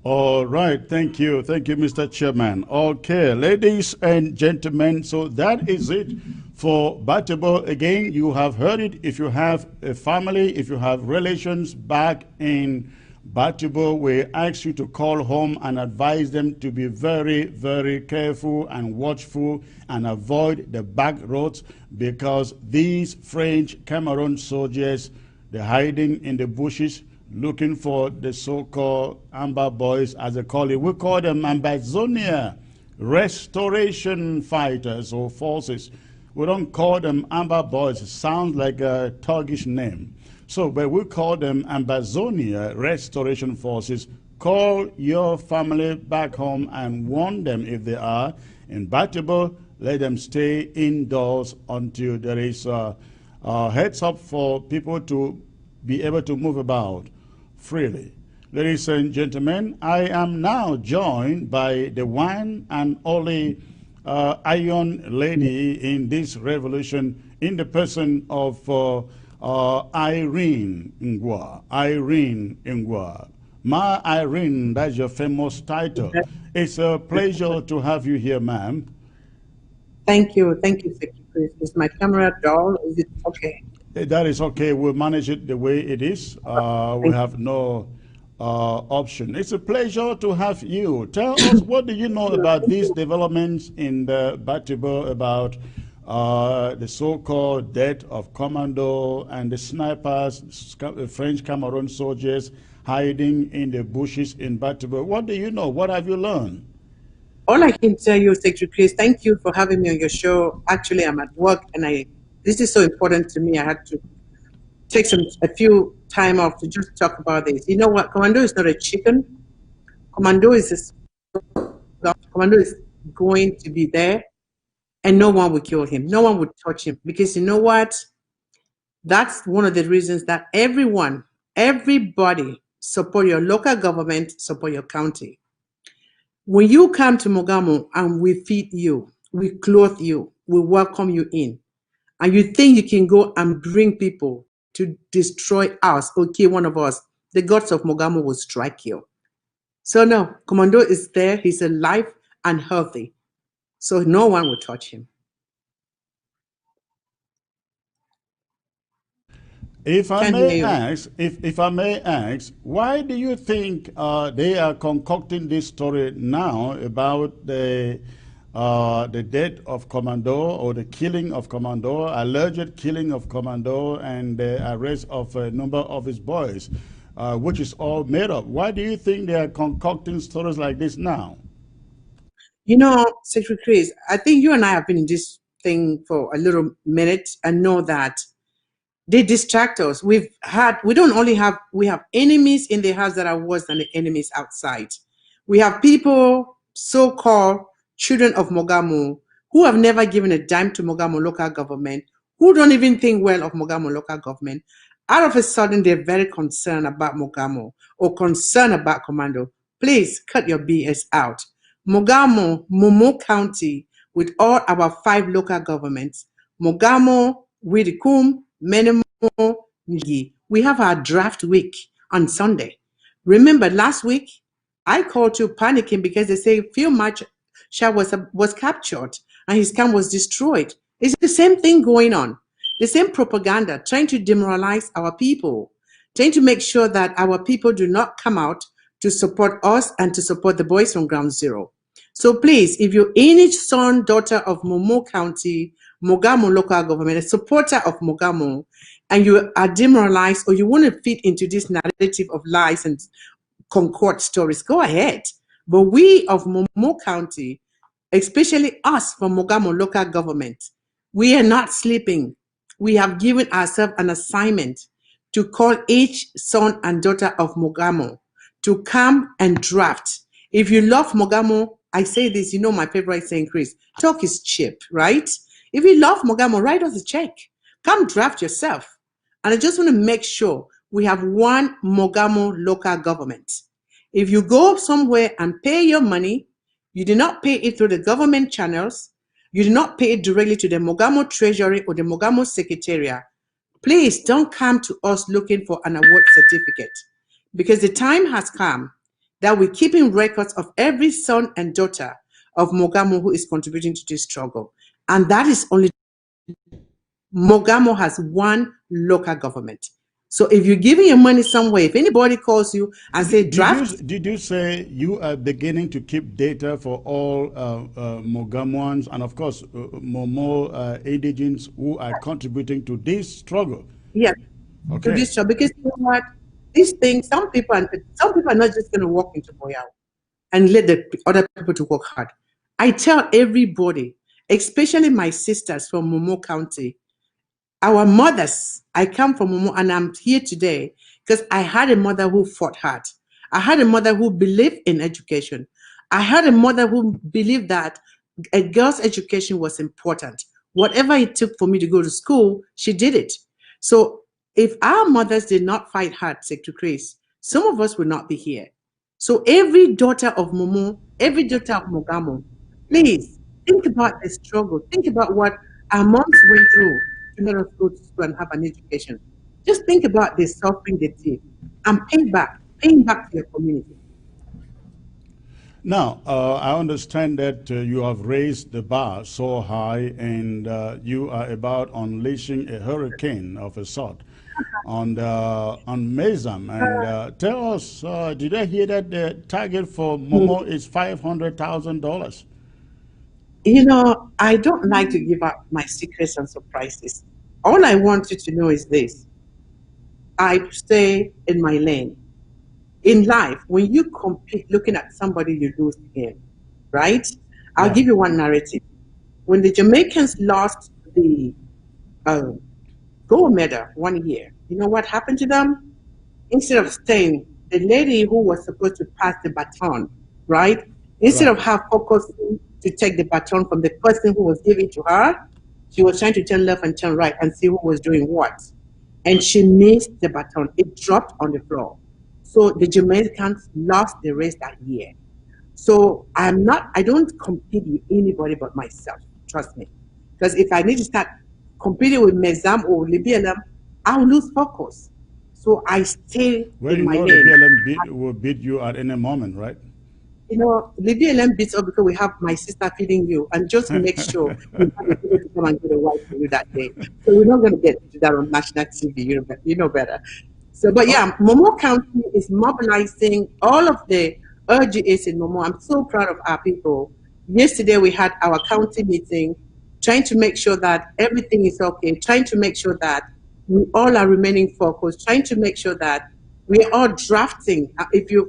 All right, thank you, Mr. Chairman. Okay, ladies and gentlemen, so that is it for Batable. Again, you have heard it. If you have a family, if you have relations back in Batable, we ask you to call home and advise them to be very, very careful and watchful and avoid the back roads, because these French Cameroon soldiers, they're hiding in the bushes looking for the so-called Amber Boys, as they call it. We call them Ambazonia Restoration Fighters or Forces. We don't call them Amber Boys. It sounds like a Turkish name. So, but we call them Ambazonia Restoration Forces. Call your family back home and warn them if they are imbatable. Let them stay indoors until there is a heads up for people to be able to move about freely. Ladies and gentlemen, I am now joined by the one and only Iron Lady in this revolution, in the person of Irene Ngwa. Irene Ngwa. Ma Irene, that's your famous title. It's a pleasure to have you here, ma'am. Thank you, Secretary. Is my camera dull? Is it okay? That is okay. We'll manage it the way it is. We have no option. It's a pleasure to have you. Tell us, what do you know about these developments in the Batibo, about the so-called death of Commando and the snipers, French Cameroon soldiers hiding in the bushes in Batibo? What do you know? What have you learned? All I can tell you, Secretary Chris, thank you for having me on your show. Actually, I'm at work, and this is so important to me. I had to take a few time off to just talk about this. You know what? Commando is not a chicken. Commando is going to be there, and no one will kill him. No one would touch him, because you know what? That's one of the reasons that everybody support your local government, support your county. When you come to Mogamo and we feed you, we clothe you, we welcome you in, and you think you can go and bring people to destroy us or kill one of us, the gods of Mogamo will strike you. So no, Commando is there, he's alive and healthy, so no one will touch him. If I Can't hear may you. ask, if I may ask, why do you think they are concocting this story now about the death of Commando or the killing of Commando, alleged killing of Commando, and the arrest of a number of his boys, which is all made up? Why do you think they are concocting stories like this now? You know, Secretary Chris, I think you and I have been in this thing for a little minute and know that they distract us. We don't only have, we have enemies in the house that are worse than the enemies outside. We have people, so-called children of Mogamo, who have never given a dime to Mogamo local government, who don't even think well of Mogamo local government. All of a sudden, they're very concerned about Mogamo or concerned about Commando. Please cut your BS out. Mogamo, Momo County, with all our 5 local governments, Mogamo, Widikum, Menemo, Ngi. We have our draft week on Sunday. Remember last week, I called you panicking because they say Phil Marshall was captured and his camp was destroyed. It's the same thing going on. The same propaganda trying to demoralize our people, trying to make sure that our people do not come out to support us and to support the boys from Ground Zero. So please, if you're any son, daughter of Momo County, Mogamo local government, a supporter of Mogamo, and you are demoralized or you want to fit into this narrative of lies and concord stories, go ahead. But we of Momo County, especially us from Mogamo local government, we are not sleeping. We have given ourselves an assignment to call each son and daughter of Mogamo to come and draft. If you love Mogamo, I say this, you know my favorite saying, Chris, talk is cheap, right? If you love Mogamo, write us a check. Come draft yourself. And I just want to make sure we have one Mogamo local government. If you go somewhere and pay your money, you do not pay it through the government channels, you do not pay it directly to the Mogamo Treasury or the Mogamo Secretariat, please don't come to us looking for an award certificate, because the time has come that we're keeping records of every son and daughter of Mogamo who is contributing to this struggle. And that is only Mogamo has one local government. So if you're giving your money somewhere, if anybody calls you and say draft, Did you say you are beginning to keep data for all Mogamoans and of course Momo indigents who are contributing to this struggle? yes, to Okay. this job, because you know what, these things, some people are not just going to walk into Moyao and let the other people to work hard. I tell everybody, especially my sisters from Momo County, our mothers, I come from Momo and I'm here today because I had a mother who fought hard. I had a mother who believed in education. I had a mother who believed that a girl's education was important. Whatever it took for me to go to school, she did it. So if our mothers did not fight hard, Secretary Chris, some of us would not be here. So every daughter of Momo, every daughter of Mogamo, please think about the struggle. Think about what our moms went through to let us go to school and have an education. Just think about the suffering they did and paying back to your community. Now, I understand that you have raised the bar so high and you are about unleashing a hurricane of a sort on Mezam. And tell us, did I hear that the target for Momo is $500,000? You know, I don't like to give out my secrets and surprises. All I want you to know is this: I stay in my lane. In life, when you compete looking at somebody, you lose again, right? I'll Right, give you one narrative. When the Jamaicans lost the uh, gold medal one year, you know what happened to them? Instead of staying, the lady who was supposed to pass the baton, right? Instead right. of her focusing to take the baton from the person who was giving to her, she was trying to turn left and turn right and see who was doing what. And she missed the baton. It dropped on the floor. So the Jamaicans lost the race that year. So I don't compete with anybody but myself. Trust me. Because if I need to start competing with Mezam or Libyalam, I'll lose focus. So I stay Well, in you my know the lane. BLM will beat you at any moment, right? leave you alone bits up because we have my sister feeding you, and just make sure you have the people to come and get a wife for you that day. So we're not going to get to that on national TV. You know better. So, but yeah, Momo County is mobilizing all of the LGAs in Momo. I'm so proud of our people. Yesterday we had our county meeting, trying to make sure that everything is okay, trying to make sure that we all are remaining focused, trying to make sure that we are all drafting. If you're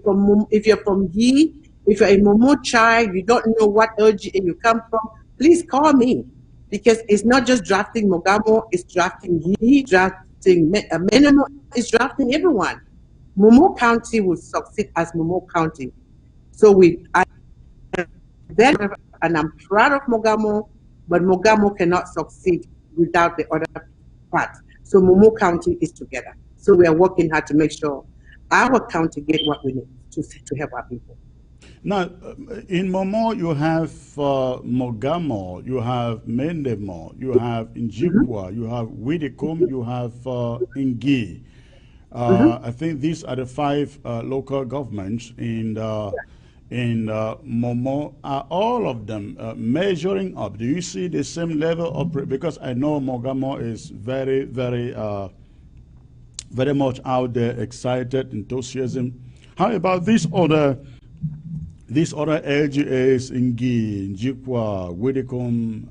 from Yi, if you're a Momo child, you don't know what LGA you come from, please call me, because it's not just drafting Mogamo, it's drafting Yi, drafting Menemo, it's drafting everyone. Momo County will succeed as Momo County. So I very, and I'm proud of Mogamo, but Mogamo cannot succeed without the other part. So Momo County is together. So we are working hard to make sure our county get what we need to help our people. Now, in Momo, you have Mogamo, you have Mendemo, you have Njikwa, you have Widikum, you have Ngi. I think these are the 5 local governments in Momo. Are all of them measuring up? Do you see the same level of, because I know Mogamo is very, very, very much out there, excited, enthusiasm. How about these other LGAs, Ngi, Njikwa, Widikum,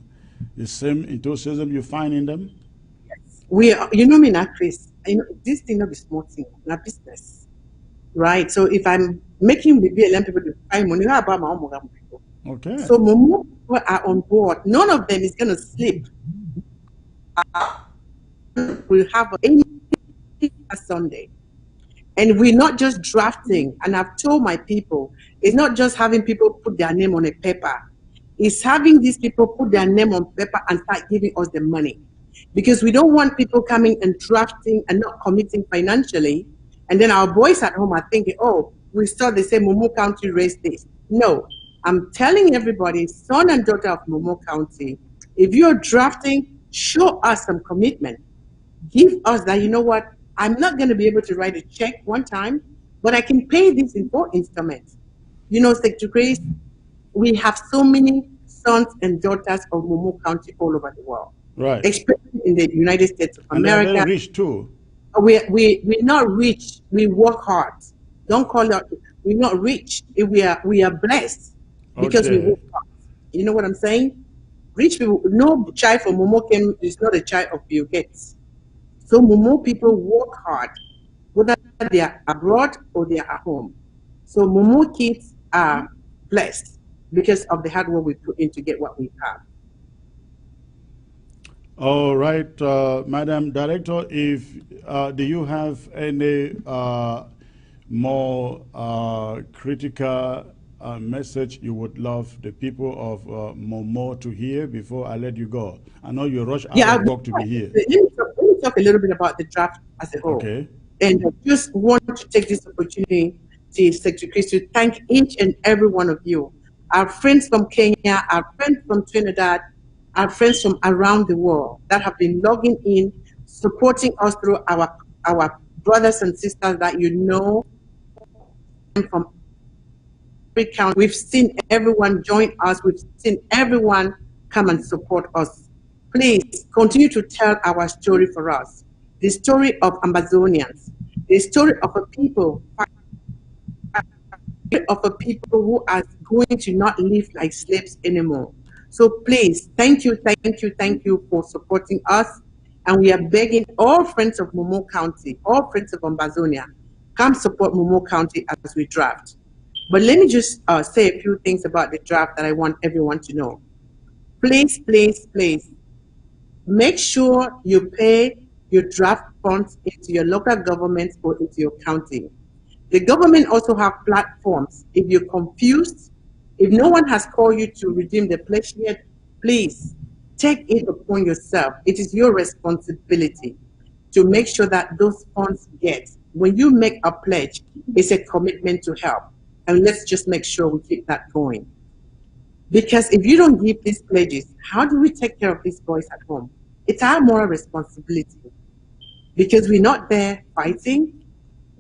the same enthusiasm you find in them? We are, you know me now, Chris. This thing not be small thing, not business, right? So if I'm making the BLM people to find money, how about my own Mogamo people? Okay. So Momo people are on board. None of them is going to sleep. We'll have any Sunday. And we're not just drafting, and I've told my people, it's not just having people put their name on a paper. It's having these people put their name on paper and start giving us the money. Because we don't want people coming and drafting and not committing financially. And then our boys at home are thinking, oh, we saw the same Momo County raise this. No, I'm telling everybody, son and daughter of Momo County, if you're drafting, show us some commitment. Give us that, you know what, I'm not going to be able to write a check one time, but I can pay this in 4 installments. Secretary Grace, we have so many sons and daughters of Momo County all over the world. Right. Especially in the United States of America. And they're very rich too. We're not rich. We work hard. Don't call it. We're not rich. We are blessed because we work hard. You know what I'm saying? Rich people. No child from Momo is not a child of Bill Gates. So Momo people work hard, whether they are abroad or they are at home. So Momo kids are blessed because of the hard work we put in to get what we have. All right, Madam Director, do you have any more critical message you would love the people of Momo to hear before I let you go? I know you rush out of work to be here. Let me talk a little bit about the draft as a whole. Okay. And I just want to take this opportunity, Secretary Chris, to thank each and every one of you. Our friends from Kenya, our friends from Trinidad, our friends from around the world that have been logging in, supporting us through our brothers and sisters that you know from every county. We've seen everyone join us. We've seen everyone come and support us. Please continue to tell our story for us. The story of Amazonians, the story of a people who are going to not live like slaves anymore. So please, thank you for supporting us. And we are begging all friends of Momo County, all friends of Amazonia, come support Momo County as we draft. But let me just say a few things about the draft that I want everyone to know. Please, please, please, make sure you pay your draft funds into your local government or into your county. The government also have platforms. If you're confused, if no one has called you to redeem the pledge yet, please take it upon yourself. It is your responsibility to make sure that those funds get. When you make a pledge, it's a commitment to help. And let's just make sure we keep that going. Because if you don't give these pledges, how do we take care of these boys at home? It's our moral responsibility. Because we're not there fighting.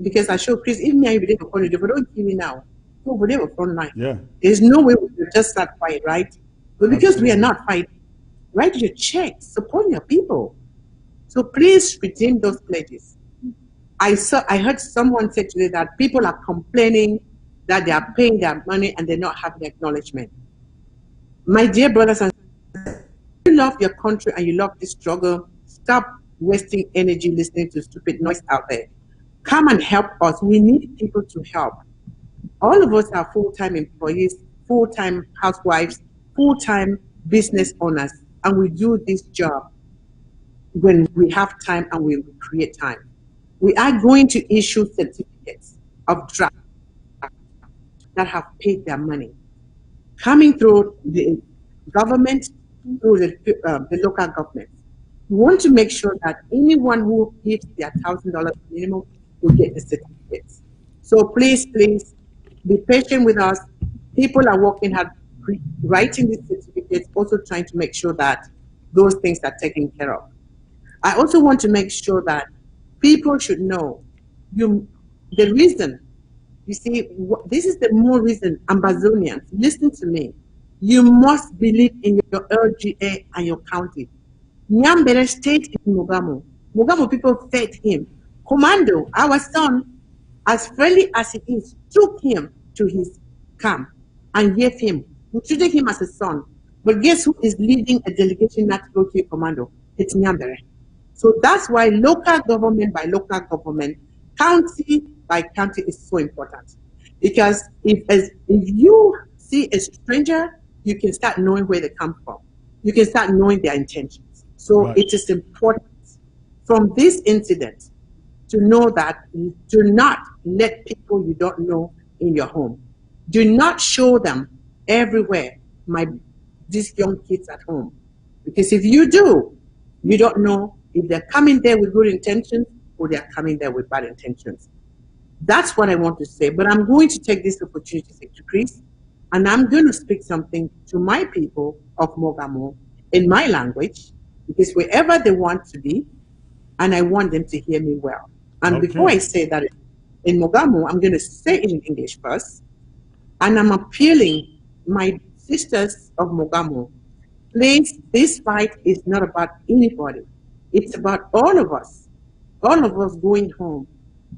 Because I show Chris, even me, I didn't call you, but don't kill me now. over there front line. Yeah. There's no way we could just start fight, right? But because we are not fighting, write your checks, support your people. So please redeem those pledges. I heard someone say today that people are complaining that they are paying their money and they're not having acknowledgement. My dear brothers and sisters, if you love your country and you love this struggle, stop wasting energy listening to stupid noise out there. Come and help us. We need people to help. All of us are full-time employees, full-time housewives, full-time business owners, and we do this job when we have time and we create time. We are going to issue certificates of draft that have paid their money, coming through the government, through the local government. We want to make sure that anyone who gives their $1,000 minimum will get the certificates. So please, please be patient with us. People are working hard, writing these certificates, also trying to make sure that those things are taken care of. I also want to make sure that people should know the reason. You see, this is the more reason, Ambazonians, listen to me. You must believe in your LGA and your county. Nyambere stayed in Mogamo. Mogamo people fed him. Commando, our son, as friendly as he is, took him to his camp and gave him. We treated him as a son. But guess who is leading a delegation not to go to Commando? It's Nyambere. So that's why local government by local government, county by county is so important. Because if you see a stranger, you can start knowing where they come from. You can start knowing their intentions. So Right. it is important from this incident to know that you do not let people you don't know in your home. Do not show them everywhere these young kids at home. Because if you do, you don't know if they're coming there with good intentions or they're coming there with bad intentions. That's what I want to say. But I'm going to take this opportunity to Chris, and I'm going to speak something to my people of Mogamo in my language, because wherever they want to be, and I want them to hear me well. And Okay. before I say that in Mogamo, I'm going to say it in English first. And I'm appealing my sisters of Mogamo. Please, this fight is not about anybody. It's about all of us going home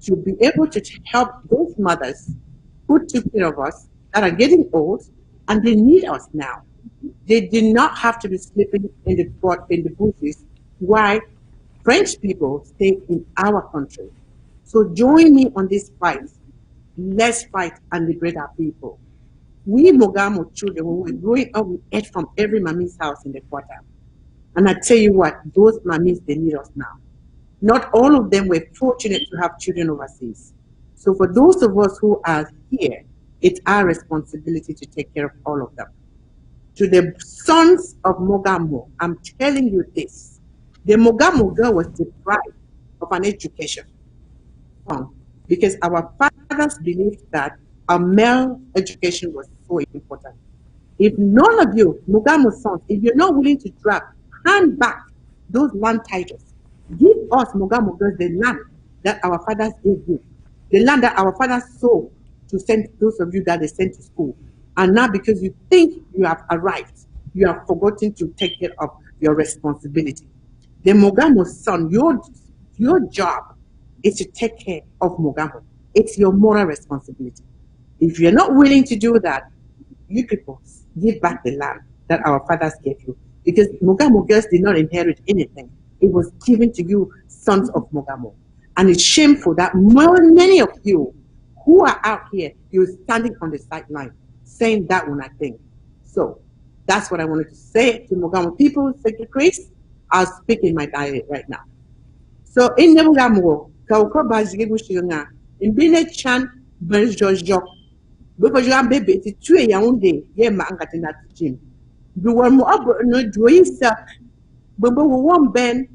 to be able to help those mothers who took care of us that are getting old and they need us now. They did not have to be sleeping in the bushes while French people stay in our country. So join me on this fight. Let's fight and liberate our people. We Mogamo children, when we were growing up, we ate from every mommy's house in the quarter. And I tell you what, those mummies, they need us now. Not all of them were fortunate to have children overseas. So for those of us who are here, it's our responsibility to take care of all of them. To the sons of Mogamo, I'm telling you this. The Mogamo girl was deprived of an education because our fathers believed that a male education was so important. If none of you, Mogamo sons, if you're not willing to hand back those land titles, give us, Mogamo girls, the land that our fathers gave you, the land that our fathers sold to send those of you that they sent to school. And now because you think you have arrived, you have forgotten to take care of your responsibility. The Mogamo son, your job is to take care of Mogamo. It's your moral responsibility. If you're not willing to do that, you people give back the land that our fathers gave you. Because Mogamo girls did not inherit anything. It was given to you, sons of Mogamo. And it's shameful that many of you who are out here, you're standing on the sideline saying that one, I think. So that's what I wanted to say to Mogamo people. Secretary Chris, I'll speak in my dialect right now. So in Mogamo, Kauko Bazigushinga, in Bine Chan, Benjojo, because you are baby, it's 2 Yaounde, ye mangatina teaching. You were more up, no doisa, but one ben,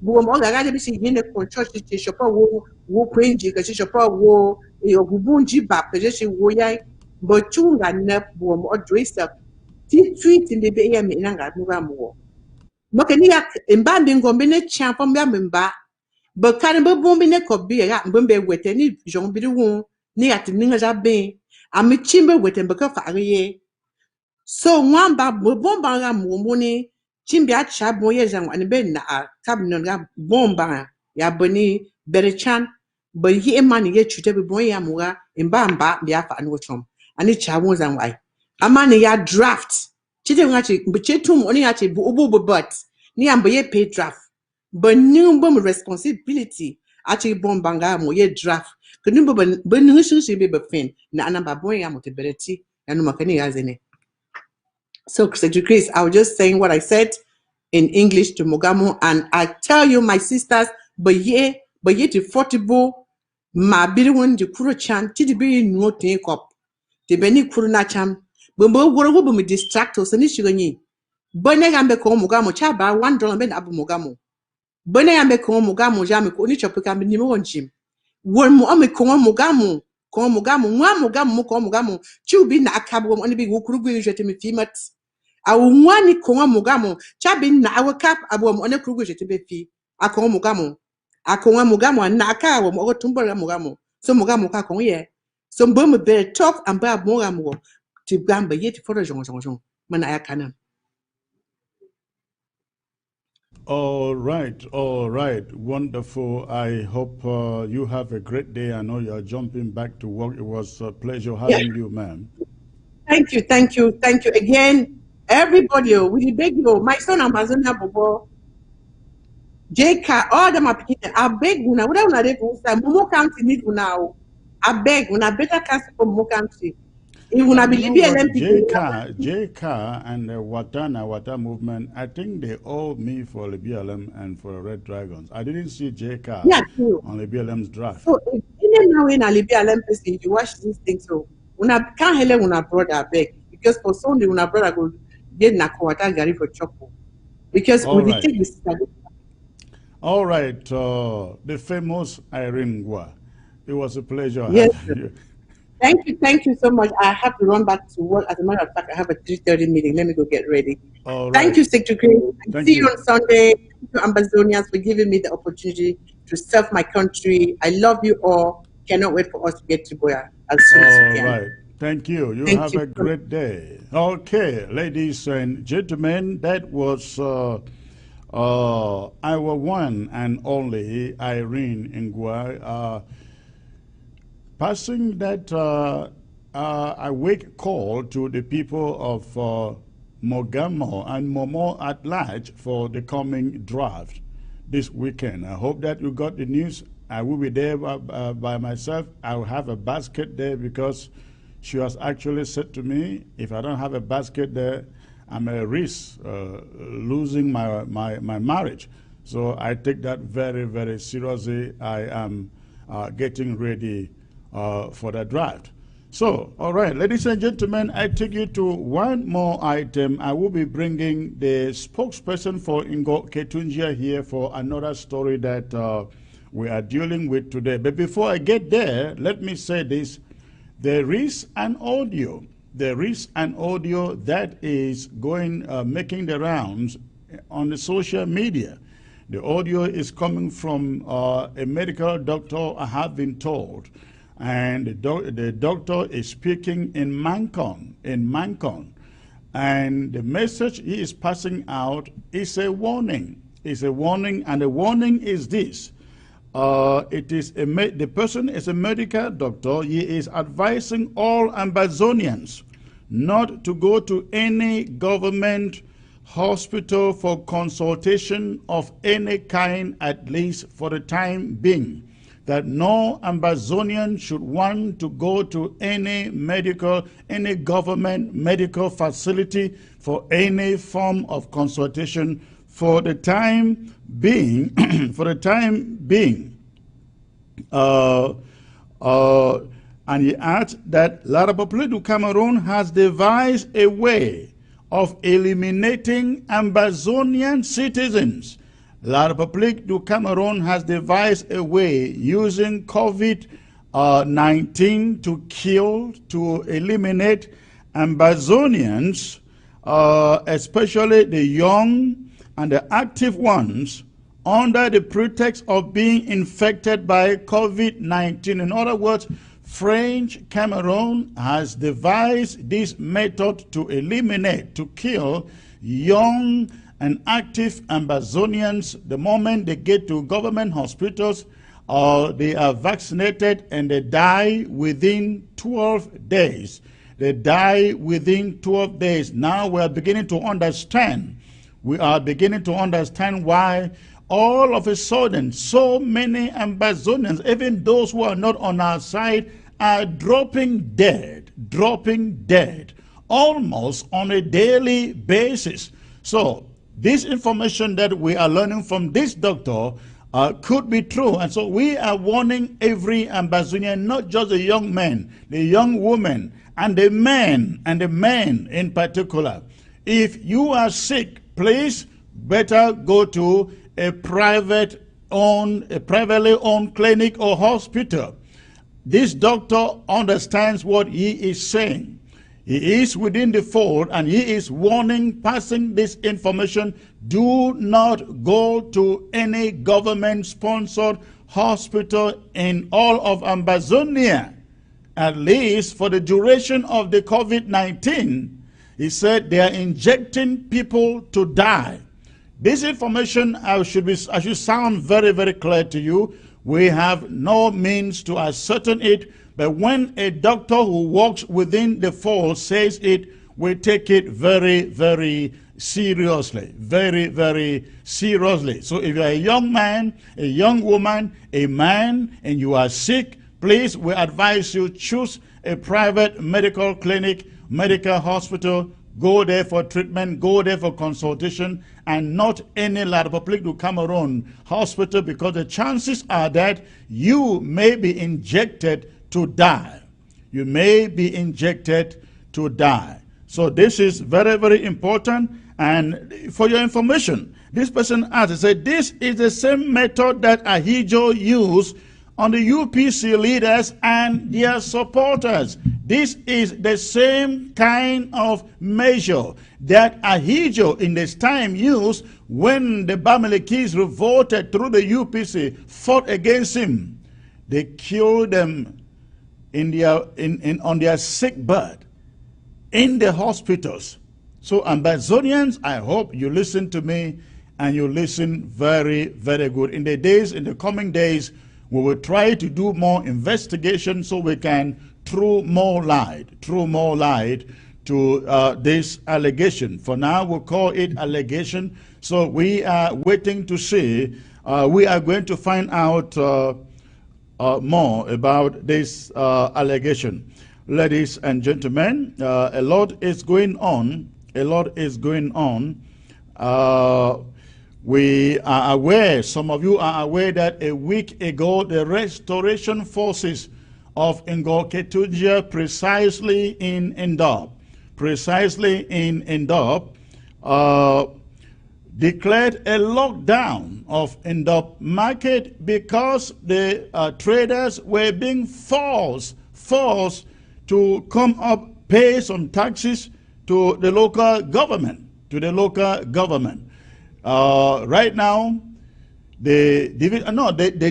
who all the other missing in a church, Shopper wo Quinji, Shopper wo, your Bubunji bap, Kajashi woyai, but Chunga nep boom or dressa, treat in the Bay Minanga Mugamo. Mokaniak, imbanding gombine champ from Yamimba, but Cannibal bombing a copy, Bumbe with any Jean Bidou, near to Ningaza Bay. ami chimbe weten beka fariye so mwamba bomba nga mwomoni chimbe acha boye jang ani be na kabno nga bomba ya boni berechan ba yi emani ye chute be boye ya muga mbamba bia fa anu chom ani cha wo zang wai amani ya draft chite nga chi mbechetum oni ya chi bu but ni ambe ye pay draft but number responsibility achi bomba nga mo ye draft kunumba ba nungu shi be fen na anamba boye ya motibereti anu makani ya zene. So, Secretary Chris, I was just saying what I said in English to Mogamo, and I tell you, my sisters, but ye to fortible, ma bidwin de kuro chan, be no take up. The Benny Kuruna cham, Bumbo will be distract us and issue. Bonegambe ko Mogamo chaba $1 ben abu Mogamo. Bonegambe ko Mogamo jam only chopika minimum chim. One mo ame ko Mogamo, Mogamo, chubi na akabo only be wukuru jete me fimat. Awani konga mugamo chabi na awakap abo one krugu jete be fi akonga mugamo na aka wo mo tumbora mugamo so mugamo ka konye so mbom be talk and ba mugamo ti gamba yeti photo jongo mana ayakana. All right, wonderful. I hope you have a great day. I know you're jumping back to work. It was a pleasure having you, ma'am. Thank you again, everybody. We beg you, my son Amazonia Bobo, JK, all them are picking. I beg you now. What are they going to say? Momo County need you now. I beg you now. Better cancel for Momo County. If you be JK and the Wata movement, I think they owe me for the BLM and for the Red Dragons. I didn't see JK on the BLM's draft. So if now in a BLM person, you watch these things, so una can't help una brother beg because for Sunday una brother go get na Wata Gary for choco because we take this. All right, the famous Irene Gua. It was a pleasure having you. Thank you so much. I have to run back to work. As a matter of fact, I have a 3:30 meeting. Let me go get ready. All right. Thank you, Secretary. See you on Sunday. Thank you, Ambazonians, for giving me the opportunity to serve my country. I love you all. Cannot wait for us to get to Boya as soon as we can. All right. Thank you. You have a great day. Okay, ladies and gentlemen, that was our one and only Irene Ngwa. Passing that awake call to the people of Mogamo and Momo at large for the coming draft this weekend. I hope that you got the news. I will be there by myself. I will have a basket there because she has actually said to me, if I don't have a basket there, I'm at risk losing my marriage. So I take that very, very seriously. I am getting ready for the draft. So, all right, ladies and gentlemen, I take you to one more item. I will be bringing the spokesperson for Ingo Ketunjia here for another story that we are dealing with today. But before I get there, let me say this. There is an audio. There is an audio that is making the rounds on the social media. The audio is coming from a medical doctor, I have been told. And the doctor is speaking in Mancon. And the message he is passing out is a warning. It's a warning, and the warning is this. The person is a medical doctor. He is advising all Ambazonians not to go to any government hospital for consultation of any kind, at least for the time being. That no Ambazonian should want to go to any government medical facility for any form of consultation for the time being. And he adds that La République du Cameroon has devised a way of eliminating Ambazonian citizens. La République du Cameroon has devised a way using COVID-19 to eliminate Ambazonians, especially the young and the active ones, under the pretext of being infected by COVID-19. In other words, French Cameroon has devised this method to eliminate, to kill young and active Amazonians the moment they get to government hospitals or they are vaccinated, and they die within 12 days. They die within 12 days. Now we are beginning to understand. We are beginning to understand why all of a sudden so many Amazonians, even those who are not on our side, are dropping dead almost on a daily basis. So this information that we are learning from this doctor could be true. And so we are warning every Amazonian, not just the young men, the young women, and the men in particular. If you are sick, please better go to a privately owned clinic or hospital. This doctor understands what he is saying. He is within the fold, and he is warning, passing this information. Do not go to any government-sponsored hospital in all of Amazonia, at least for the duration of the COVID-19. He said they are injecting people to die. This information I should sound very, very clear to you. We have no means to ascertain it, but when a doctor who works within the fold says it, we take it very, very seriously. Very, very seriously. So if you're a young man, a young woman, a man, and you are sick, please, we advise you choose a private medical clinic, medical hospital. Go there for treatment, go there for consultation, and not any La Republique du Cameroon hospital, because the chances are that you may be injected to die. You may be injected to die. So this is very, very important. And for your information, this person asked, he said, this is the same method that Ahijo used on the UPC leaders and their supporters. This is the same kind of measure that Ahijo in this time used when the Bamilekis revolted through the UPC, fought against him. They killed them on their sick bed, in the hospitals. So Amazonians, I hope you listen to me, and you listen very, very good. In the coming days, we will try to do more investigation so we can throw more light to this allegation. For now, we'll call it allegation. So we are waiting to see. We are going to find out more about this allegation. Ladies and gentlemen, a lot is going on. We are aware, some of you are aware, that a week ago the restoration forces of Ngor-Ketunjia, precisely in Ndop, declared a lockdown of Ndop market because the traders were being forced to come up, pay some taxes to the local government, right now, the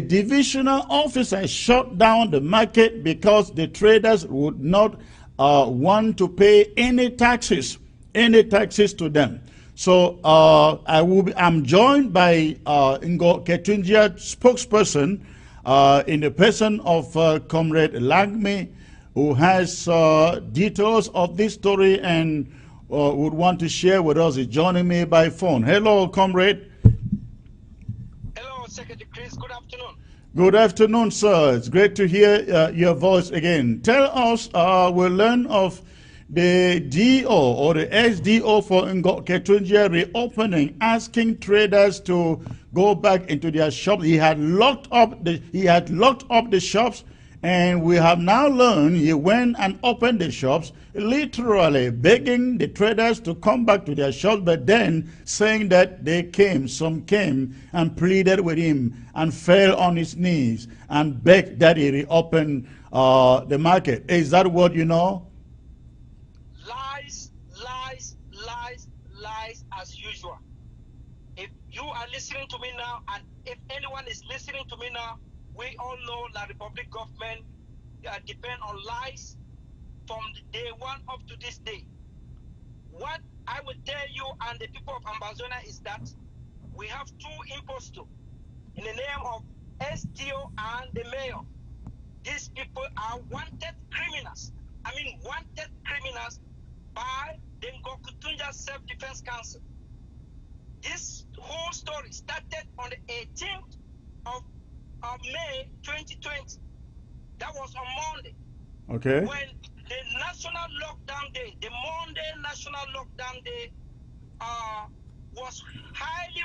divisional officer shut down the market because the traders would not want to pay any taxes to them. So I'm joined by Ngor-Ketunjia spokesperson in the person of Comrade Lagme, who has details of this story and would want to share with us. Is joining me by phone. Hello, comrade. Hello, Secretary Chris. Good afternoon. Good afternoon, sir. It's great to hear your voice again. Tell us, we'll learn of the DO or the SDO for Ngor-Ketunjia reopening, asking traders to go back into their shops. He had locked up the shops. And we have now learned he went and opened the shops, literally begging the traders to come back to their shops, but then saying that some came and pleaded with him and fell on his knees and begged that he reopen the market. Is that what you know? Lies as usual. If you are listening to me now, and if anyone is listening to me now, we all know La Republic government depend on lies from the day one up to this day. What I would tell you and the people of Ambazonia is that we have two impostors in the name of STO and the mayor. These people are wanted criminals. I mean, wanted criminals by the Ngokutunja Self-Defense Council. This whole story started on the 18th of May 2020. That was on Monday. Okay. When the national lockdown day, the Monday national lockdown day, was highly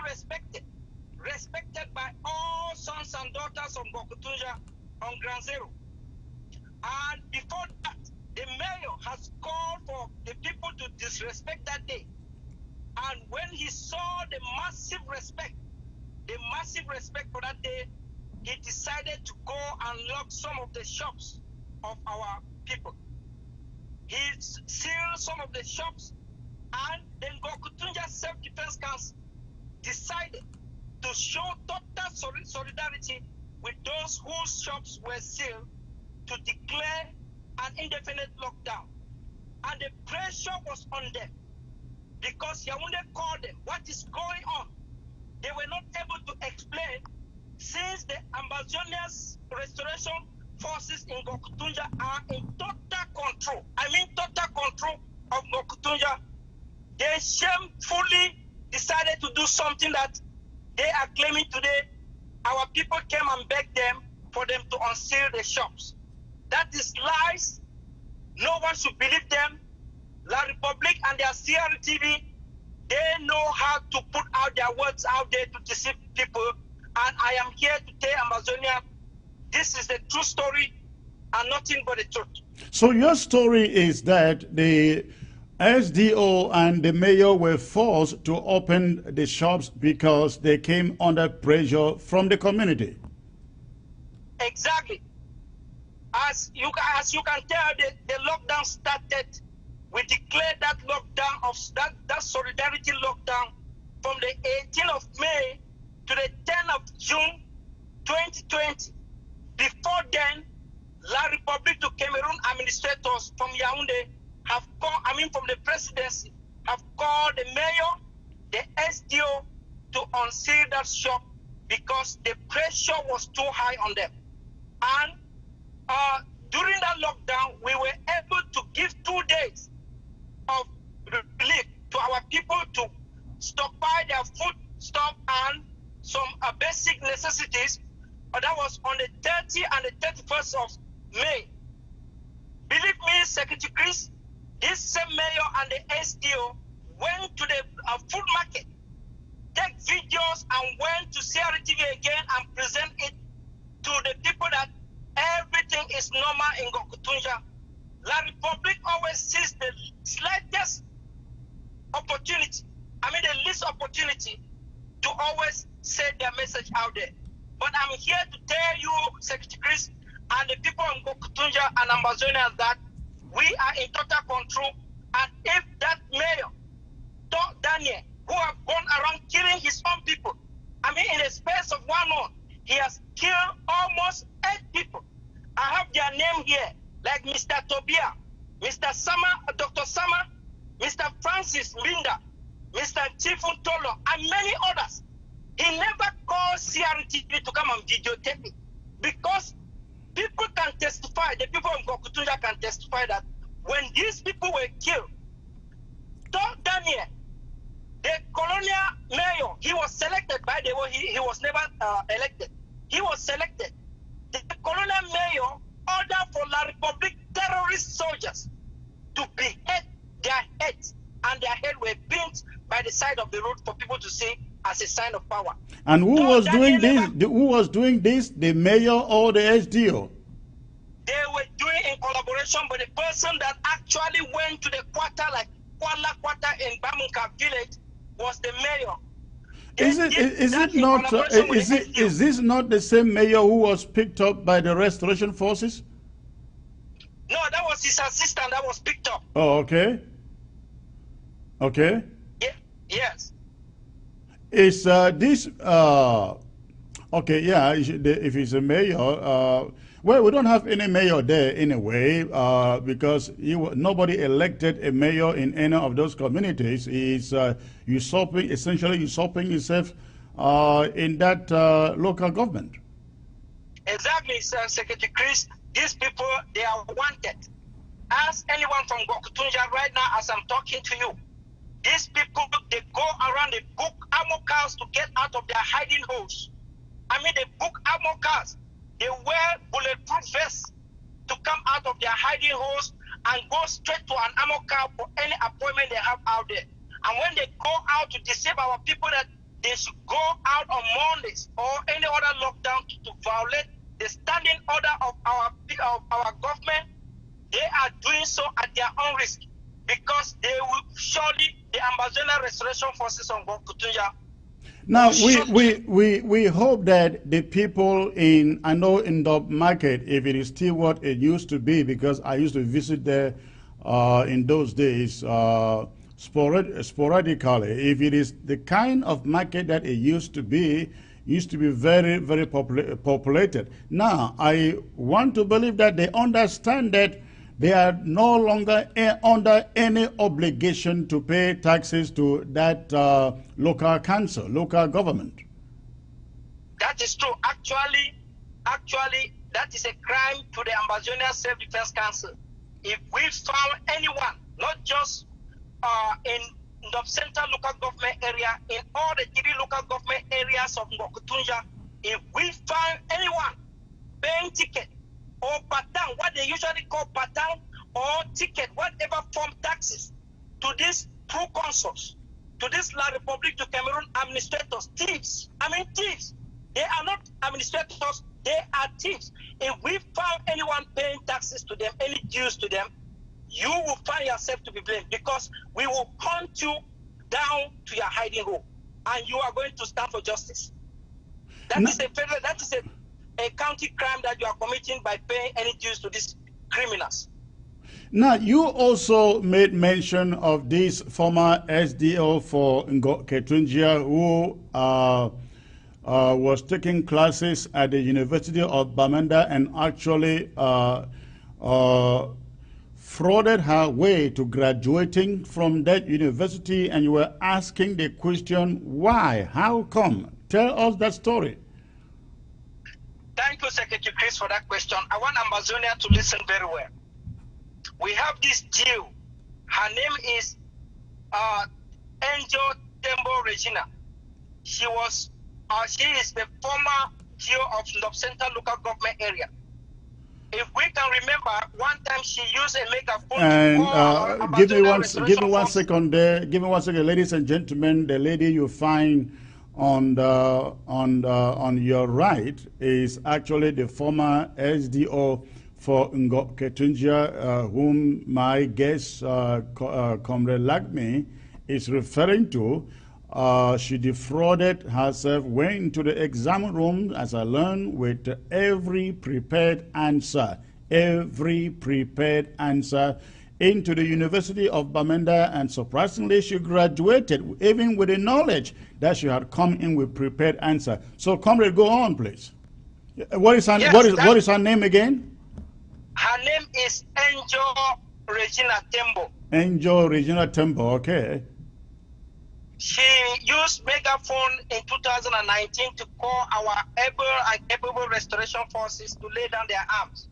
respected by all sons and daughters of Ngokutunja on Ground Zero. And before that, the mayor has called for the people to disrespect that day. And when he saw the massive respect for that day, he decided to go and lock some of the shops of our people. He sealed some of the shops, and then Ngokutunja Self-Defense Council decided to show total solidarity with those whose shops were sealed to declare an indefinite lockdown. And the pressure was on them because Yaoundé called them. What is going on? They were not able to explain since the Ambazonians restoration forces in Ngokutunja are in total control. I mean total control of Ngokutunja. They shamefully decided to do something that they are claiming today. Our people came and begged them for them to unseal the shops. That is lies. No one should believe them. La Republique and their CRTV, they know how to put out their words out there to deceive people. And I am here to tell Amazonia, this is the true story and nothing but the truth. So your story is that the SDO and the mayor were forced to open the shops because they came under pressure from the community. Exactly. As you can tell, the lockdown started. We declared that lockdown of that solidarity lockdown from the 18th of May to the 10th of June 2020. Before then, La Republique to Cameroon administrators from Yaoundé have called, from the presidency, have called the mayor, the SDO to unseal that shop because the pressure was too high on them. And during that lockdown, we were able to give 2 days of relief to our people to stockpile their food stuff and some basic necessities. That was on the 30th and the 31st of May. Believe me, Secretary Chris, this same mayor and the SDO went to the food market, take videos and went to CRTV again and present it to the people that everything is normal in Ngokutunja. La Republique always sees the slightest opportunity, the least opportunity to always say their message out there. But I'm here to tell you, Secretary Chris, and the people in Ngokutunja and Ambazonia that we are in total control. And if that mayor, Daniel, who have gone around killing his own people, in the space of 1 month, he has killed almost 8 people. I have their name here, like Mr. Tobia, Mr. Sama, Dr. Sama, Mr. Francis Minda, Mr. Chifun Tolo, and many others. He never called CRTV to come and videotape it because people can testify, the people of Ngokutunja can testify that when these people were killed, Daniel, the colonial mayor, he was selected, by the way, he was never elected. He was selected. The colonial mayor ordered for La Republique terrorist soldiers to behead their heads, and their heads were pinned by the side of the road for people to see as a sign of power. And who was doing this? Who was doing this? The mayor or the SDO? They were doing in collaboration, but the person that actually went to the quarter, like Kuala Quarter in Bamunka village, was the mayor. Is this not the same mayor who was picked up by the restoration forces? No, that was his assistant that was picked up. Oh, okay. Okay. Yeah, yes. Is this okay? Yeah. If he's a mayor, Well, we don't have any mayor there anyway, because nobody elected a mayor in any of those communities. He's essentially usurping himself in that local government. Exactly, Sir Secretary Chris. These people, they are wanted. Ask anyone from Gokutunja right now as I'm talking to you. These people, they go around, they book armor cars to get out of their hiding holes. I mean, they book armor cars. They wear bulletproof vests to come out of their hiding holes and go straight to an armor car for any appointment they have out there. And when they go out to deceive our people that they should go out on Mondays or any other lockdown to violate the standing order of our government, they are doing so at their own risk, because they will surely, the Ambazonian Restoration Forces on Gokutunja. Now, we hope that the people in the market, if it is still what it used to be, because I used to visit there in those days sporadically, if it is the kind of market that it used to be very, very populated. Now, I want to believe that they understand that they are no longer under any obligation to pay taxes to that local council, local government. That is true. Actually, that is a crime to the Ambazonian Self-Defense Council. If we found anyone, not just in the central local government area, in all the 3 local government areas of Ngokutunja, if we find anyone paying ticket or patang, what they usually call patang or ticket, whatever form taxes, to these true consuls, to this La Republique du Cameroon administrators, thieves. I mean thieves. They are not administrators, they are thieves. If we found anyone paying taxes to them, any dues to them, you will find yourself to be blamed, because we will hunt you down to your hiding hole and you are going to stand for justice. That is a county crime that you are committing by paying any dues to these criminals. Now, you also made mention of this former SDO for Ketunjia who was taking classes at the University of Bamenda and actually frauded her way to graduating from that university, and you were asking the question, why? How come? Tell us that story. Thank you, Secretary Chris, for that question. I want Amazonia to listen very well. We have this Jew. Her name is Angel Tembo Regina. She is the former Jew of the Central Local Government area. If we can remember, one time she used a megaphone to call give me one second there. Give me 1 second, ladies and gentlemen. The lady you find on your right is actually the former SDO for Ketunjia, whom my guest, Comrade Lagme, is referring to. She defrauded herself, went into the exam room, as I learned, with every prepared answer into the University of Bamenda, and surprisingly, she graduated, even with the knowledge that she had come in with prepared answer. So, comrade, go on, please. What is her name again? Her name is Angel Regina Tembo. Angel Regina Tembo, okay. She used megaphone in 2019 to call our able and capable restoration forces to lay down their arms.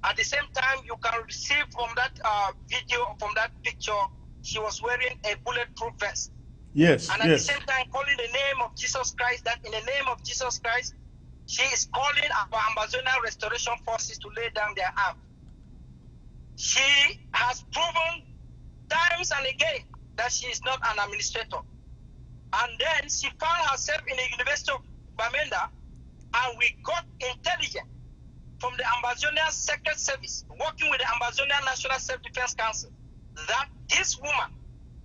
At the same time, you can receive from that video, from that picture, she was wearing a bulletproof vest. Yes. And at the same time, calling the name of Jesus Christ, that in the name of Jesus Christ, she is calling our Ambazonian restoration forces to lay down their arms. She has proven times and again that she is not an administrator. And then she found herself in the University of Bamenda, and we got intelligence from the Ambazonian Secret Service, working with the Ambazonian National Self-Defense Council, that this woman,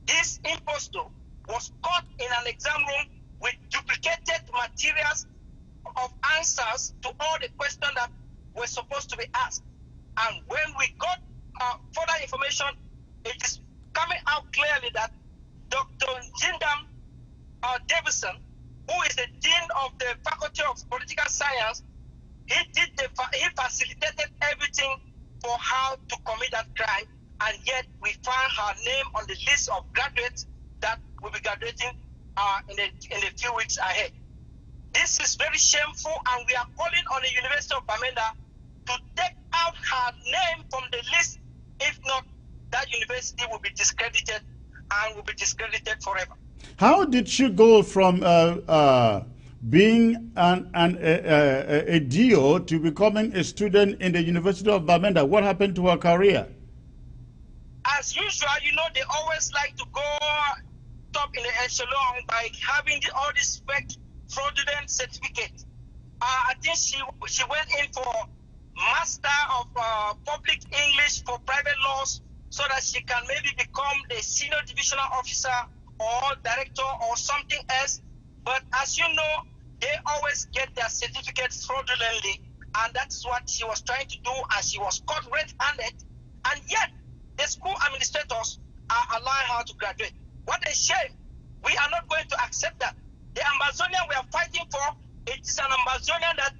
this impostor, was caught in an exam room with duplicated materials of answers to all the questions that were supposed to be asked. And when we got further information, it is coming out clearly that Dr. Jindam Davison, who is the Dean of the Faculty of Political Science, he facilitated everything for her to commit that crime, and yet we found her name on the list of graduates that will be graduating in a few weeks ahead. This is very shameful, and we are calling on the University of Bamenda to take out her name from the list. If not, that university will be discredited and will be discredited forever. How did she go from being a DO to becoming a student in the University of Bamenda? What happened to her career? As usual, they always like to go top in the echelon by having all this fake fraudulent certificate. I think she went in for Master of Public English for Private Laws so that she can maybe become the Senior Divisional Officer or Director or something else. But as you know, they always get their certificates fraudulently, and that's what she was trying to do, and she was caught red-handed, and yet the school administrators are allowing her to graduate. What a shame. We are not going to accept that. The Amazonian we are fighting for, it is an Amazonian that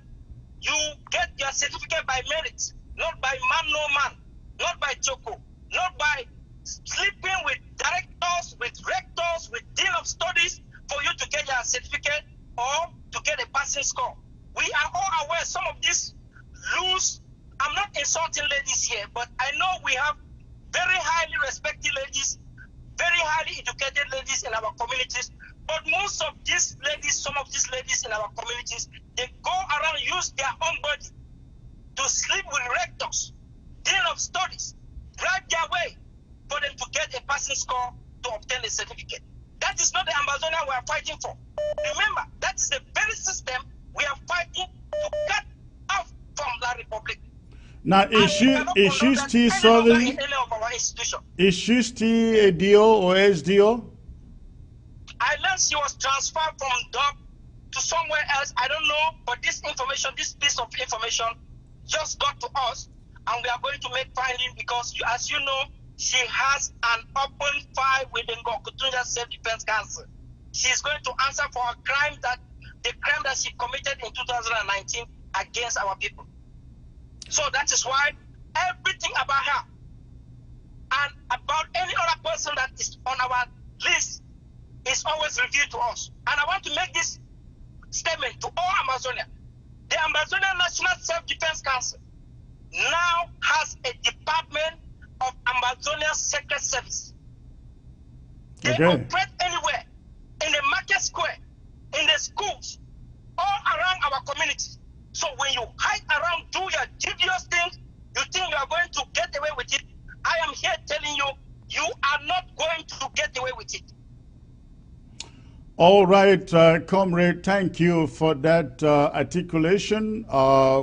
you get your certificate by merit, not by man no man, not by choco, not by sleeping with directors, with rectors, with dean of studies for you to get your certificate or to get a passing score. We are all aware some of these loose, I'm not insulting ladies here, but I know we have very highly respected ladies, very highly educated ladies in our communities, but most of these ladies, some of these ladies in our communities, they go around, use their own body to sleep with rectors, dean of studies, bribe their way for them to get a passing score to obtain a certificate. That is not the Amazonian we are fighting for. Remember, that is the very system we are fighting to cut off from the Republic. Now, is she still serving? Is she still a DO or SDO? I learned she was transferred from DOC to somewhere else. I don't know, but this piece of information just got to us, and we are going to make findings because, as you know, she has an open file with the Ngokutunja Self-Defense Council. She is going to answer for the crime that she committed in 2019 against our people. So that is why everything about her and about any other person that is on our list is always revealed to us. And I want to make this statement to all Amazonia. The Amazonian National Self-Defense Council now has a department of Amazonian Secret Service. They operate anywhere, in the market square, in the schools, all around our communities. So when you hide around, do your devious things, you think you are going to get away with it. I am here telling you, you are not going to get away with it. All right, comrade, thank you for that articulation.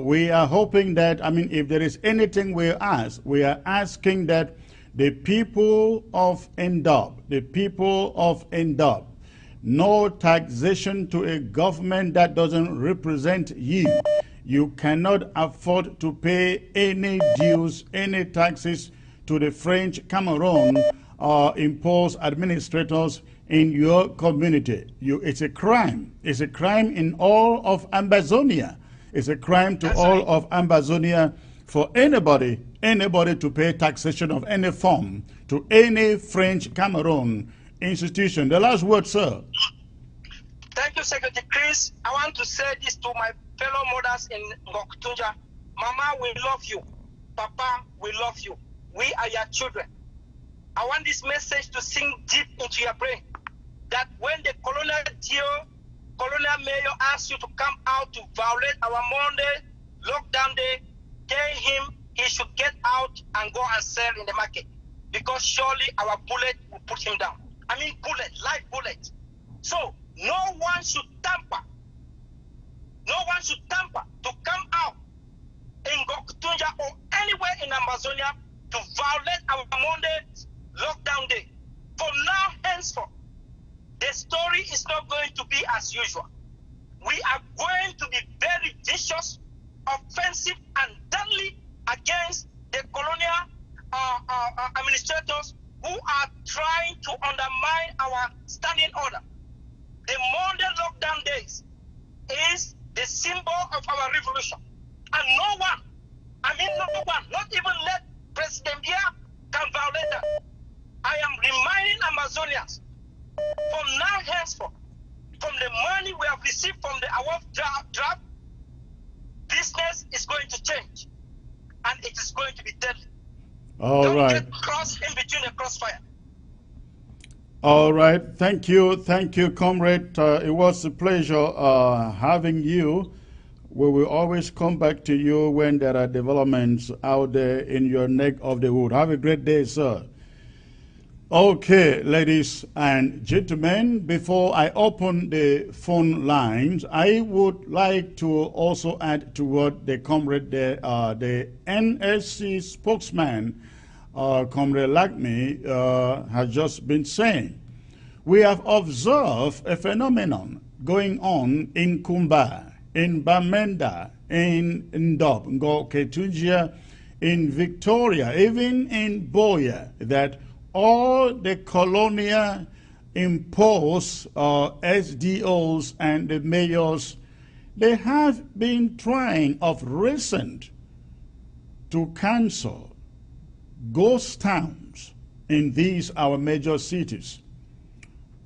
We are hoping that, if there is anything we are asking that the people of Ndop, no taxation to a government that doesn't represent you. You cannot afford to pay any dues, any taxes to the French Cameroon imposed administrators in your community. It's a crime. It's a crime in all of Ambazonia. It's a crime to all of Ambazonia for anybody to pay taxation of any form to any French Cameroon institution. The last word, sir. Thank you, Secretary Chris. I want to say this to my fellow mothers in Ngokutunja. Mama, we love you. Papa, we love you. We are your children. I want this message to sink deep into your brain that when the colonial mayor asks you to come out to violate our Monday lockdown day, tell him he should get out and go and sell in the market, because surely our bullet will put him down. Live bullet. So no one should tamper. No one should tamper to come out in Ngokutunja or anywhere in Amazonia to violate our Monday lockdown day. For now, henceforth, the story is not going to be as usual. We are going to be very vicious, offensive, and deadly against the colonial administrators who are trying to undermine our standing order. The Monday lockdown days is the symbol of our revolution. And no one, no one, not even let President Biya can violate that. I am reminding Amazonians from now henceforth, from the money we have received from the award draft, business is going to change. And it is going to be deadly. All right. Don't get crossed in between the crossfire. All right. Thank you, comrade. It was a pleasure having you. We will always come back to you when there are developments out there in your neck of the wood. Have a great day, sir. Okay, ladies and gentlemen, before I open the phone lines, I would like to also add to what the comrade, the NSC spokesman, Comrade Lakme, has just been saying. We have observed a phenomenon going on in Kumba, in Bamenda, in Ndop, Ngoketunjia, in Victoria, even in Boya, that all the colonial imposed SDOs and the mayors, they have been trying of recent to cancel ghost towns in these our major cities.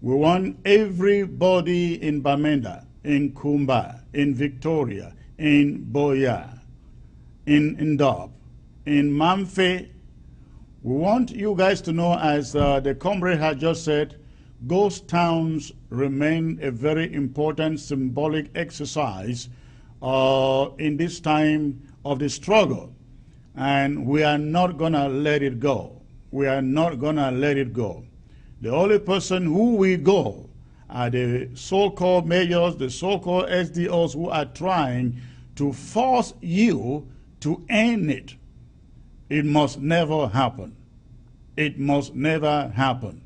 We want everybody in Bamenda, in Kumba, in Victoria, in Boya, in Ndop, in Mamfe. We want you guys to know, as the comrade had just said, ghost towns remain a very important symbolic exercise in this time of the struggle. And we are not going to let it go. We are not going to let it go. The only person who will go are the so-called mayors, the so-called SDOs who are trying to force you to end it. It must never happen. It must never happen.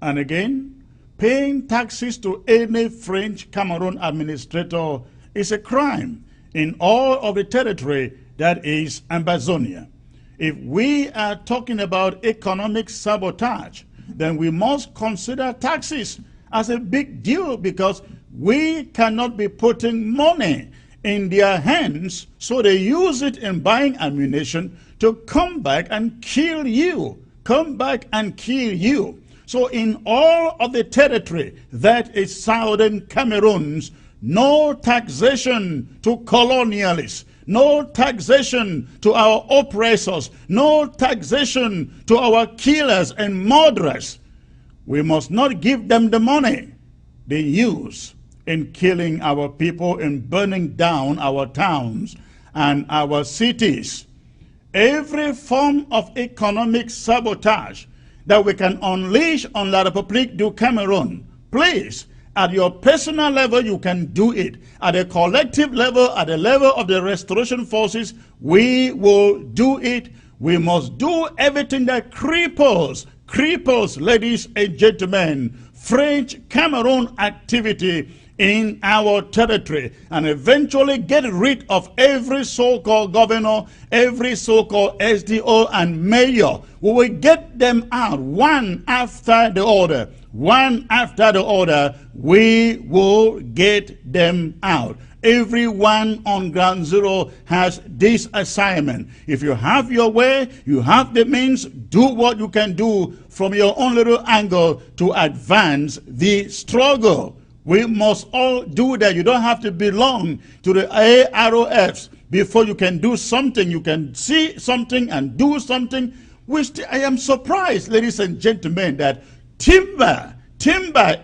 And again, paying taxes to any French Cameroon administrator is a crime in all of the territory that is Amazonia. If we are talking about economic sabotage, then we must consider taxes as a big deal, because we cannot be putting money in their hands so they use it in buying ammunition to come back and kill you. Come back and kill you. So in all of the territory that is Southern Cameroon's, no taxation to colonialists, no taxation to our oppressors, no taxation to our killers and murderers. We must not give them the money they use in killing our people, in burning down our towns and our cities. Every form of economic sabotage that we can unleash on La République du Cameroon, please, at your personal level, you can do it. At a collective level, at the level of the restoration forces, we will do it. We must do everything that cripples, ladies and gentlemen, French Cameroon activity in our territory, and eventually get rid of every so-called governor, every so-called SDO and mayor. We will get them out one after the other. One after the other, we will get them out. Everyone on ground zero has this assignment. If you have your way, you have the means, do what you can do from your own little angle to advance the struggle. We must all do that. You don't have to belong to the AROFs before you can do something. You can see something and do something. I am surprised, ladies and gentlemen, that timber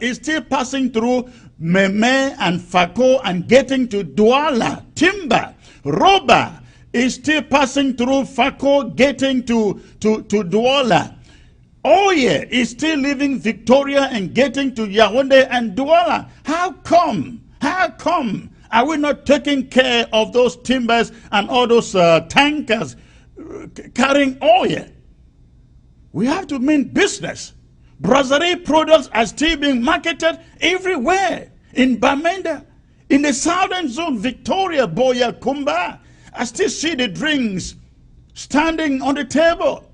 is still passing through Meme and Fako and getting to Douala. Timber, rubber is still passing through Fako, getting to Douala. Oye is still leaving Victoria and getting to Yaoundé and Douala. How come? How come? Are we not taking care of those timbers and all those tankers carrying oil? We have to mean business. Brasserie products are still being marketed everywhere. In Bamenda, in the southern zone, Victoria, Boya, Kumba, I still see the drinks standing on the table.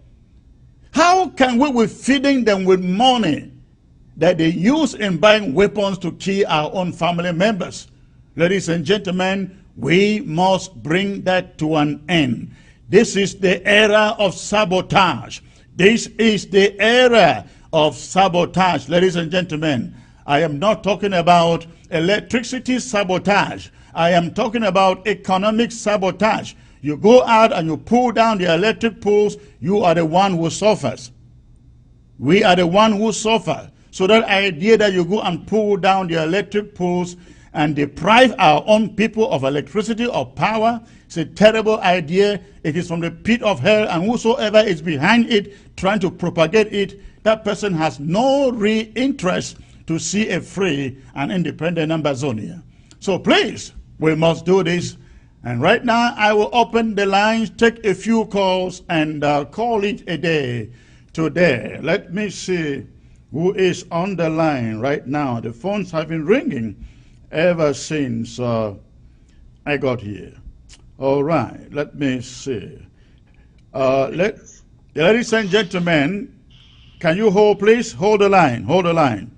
How can we be feeding them with money that they use in buying weapons to kill our own family members? Ladies and gentlemen, We must bring that to an end. This is the era of sabotage. This is the era of sabotage, ladies and gentlemen. I am not talking about electricity sabotage. I am talking about economic sabotage. You go out and you pull down the electric poles, you are the one who suffers. We are the one who suffer. So that idea that you go and pull down the electric poles and deprive our own people of electricity or power, it's a terrible idea. It is from the pit of hell, and whosoever is behind it, trying to propagate it, that person has no real interest to see a free and independent Ambazonia. So please, we must do this. And right now, I will open the lines, take a few calls, and call it a day today. Let me see who is on the line right now. The phones have been ringing ever since I got here. All right, let me see. Ladies and gentlemen, can you hold, please? Hold the line, hold the line.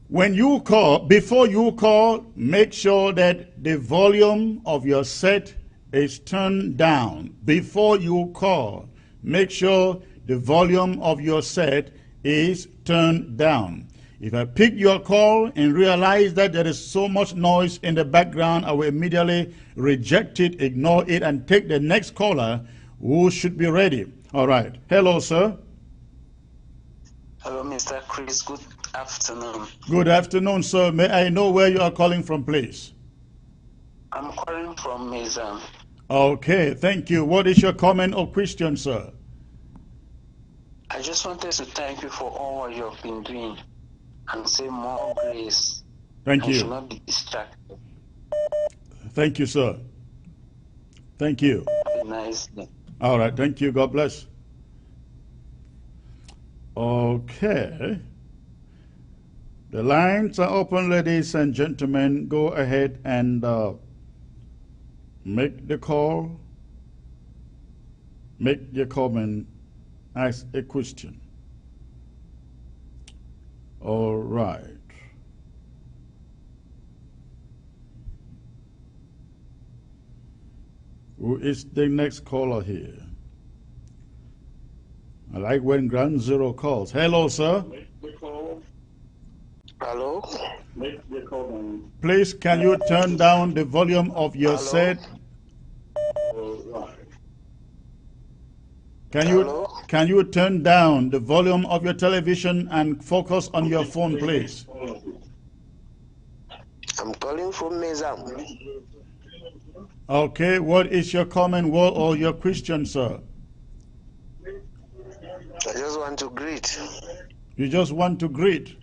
When you call, before you call, make sure that the volume of your set is turned down. Before you call, make sure the volume of your set is turned down. If I pick your call and realize that there is so much noise in the background, I will immediately reject it, ignore it, and take the next caller who should be ready. All right. Hello, sir. Hello, Mr. Chris. Good afternoon. Good afternoon, sir. May I know where you are calling from, please? I'm calling from Mizam. Okay, thank you. What is your comment or question, sir? I just wanted to thank you for all you've been doing and say more grace. Thank You should you. not be distracted. Thank you, sir. Thank you. Have a nice day. All right, thank you. God bless. Okay. The lines are open, ladies and gentlemen. Go ahead and make the call, make your comment, ask a question. All right. Who is the next caller here? I like when Ground Zero calls. Hello, sir. Hello? Please, can you turn down the volume of your Hello? set? Hello? Can you turn down the volume of your television and focus on your phone, please? I'm calling from Mizam. Okay, what is your comment or your question, sir? I just want to greet. You just want to greet.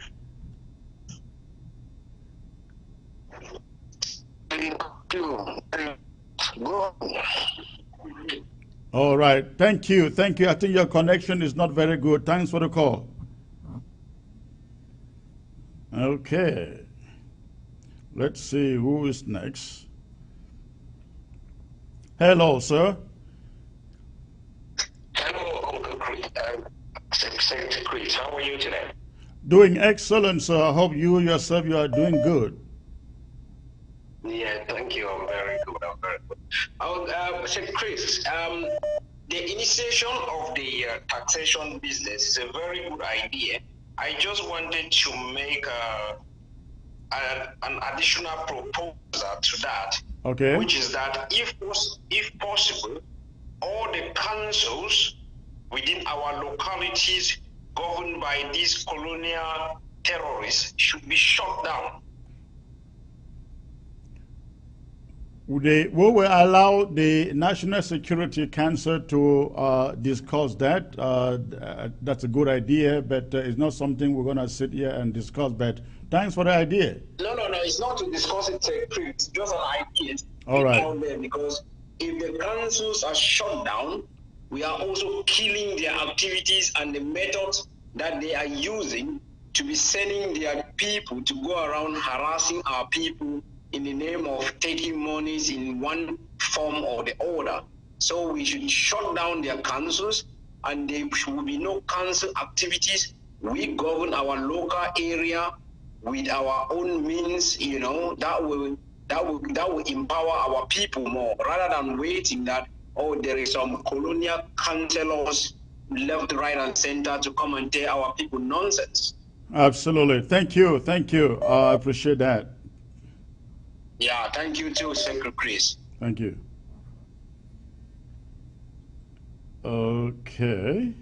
Go on. All right, thank you. Thank you. I think your connection is not very good. Thanks for the call. Okay. Let's see who is next. Hello, sir. Hello, Uncle Chris. Secretary Chris, how are you today? Doing excellent, sir. I hope you yourself, you are doing good. Yeah, thank you. I'm very good. I'm very good. Secretary Chris, the initiation of the taxation business is a very good idea. I just wanted to make an additional proposal to that, Okay. which is that if possible, all the councils within our localities governed by these colonial terrorists should be shut down. We will allow the National Security Council to discuss that. That's a good idea, but it's not something we're going to sit here and discuss. But thanks for the idea. No, it's not to discuss it, it's just an idea. All right. Out there, because if the councils are shut down, we are also killing their activities and the methods that they are using to be sending their people to go around harassing our people in the name of taking monies in one form or the other. So we should shut down their councils, and there will be no council activities. We govern our local area with our own means, that that will empower our people more, rather than waiting that, oh, there is some colonial counselors left, right, and center to come and tell our people nonsense. Absolutely. Thank you. Thank you. I appreciate that. Yeah, thank you too, Secretary Chris. Thank you. Okay.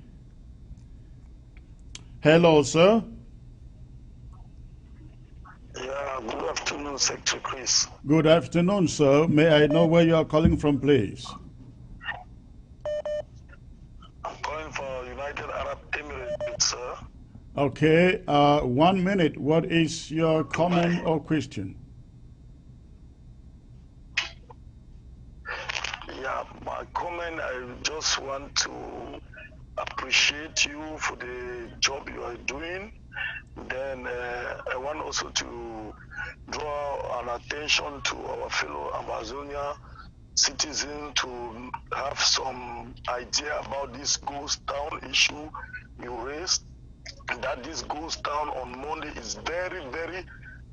Hello, sir. Yeah, good afternoon, Secretary Chris. Good afternoon, sir. May I know where you are calling from, please? I'm calling for United Arab Emirates, sir. Okay. 1 minute. What is your comment or question? Yeah, my comment, I just want to appreciate you for the job you are doing. Then I want also to draw an attention to our fellow Amazonia citizens to have some idea about this ghost town issue you raised. That this ghost town on Monday is very, very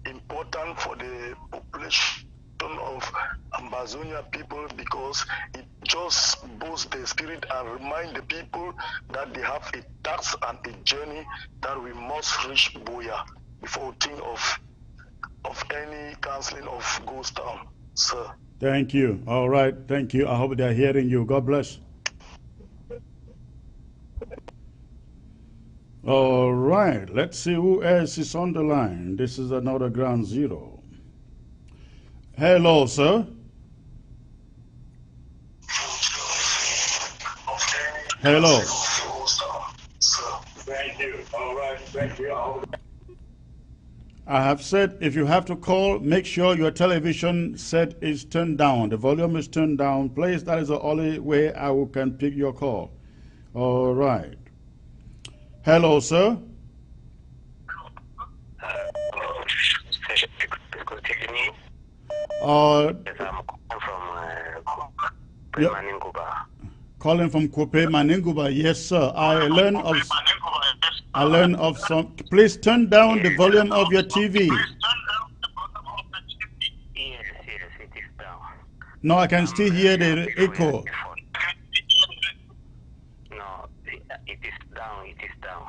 important for the population of Amazonia people, because it just boosts the spirit and remind the people that they have a task and a journey that we must reach Boya before we think of any cancelling of ghost town, sir. Thank you. All right. Thank you. I hope they're hearing you. God bless. All right. Let's see who else is on the line. This is another ground zero. Hello, sir. Hello. Thank you. All right. Thank you. I have said if you have to call, make sure your television set is turned down. The volume is turned down. Please, that is the only way I can pick your call. All right. Hello, sir. Calling from Kope Maninguba. Yes, sir. I learn of some. Please turn down the volume of your TV. Yes, it is down. No, I can still hear the echo. No, it is down. It is down.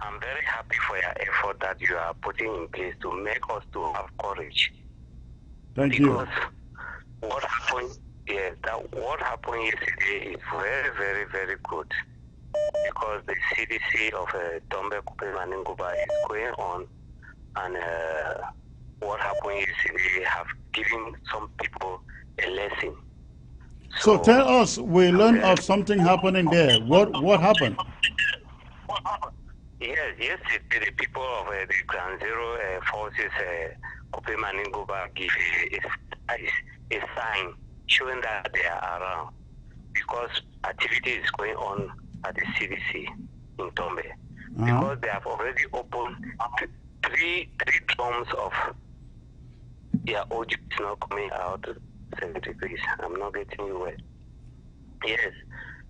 I'm very happy for your effort that you are putting in place to make us to have courage. Thank you. Because what happened? Yes, what happened yesterday is very, very, very good. Because the CDC of Tombe Kupe Maninguba is going on, and what happened yesterday have given some people a lesson. So tell us, we learned of something happening there. What happened? Yes, yesterday the people of the Ground Zero forces Kupe Maninguba give a sign showing that they are around, because activity is going on at the CDC in Tombe. Because they have already opened three drums of audio is not coming out 70 degrees. I'm not getting you well. Yes,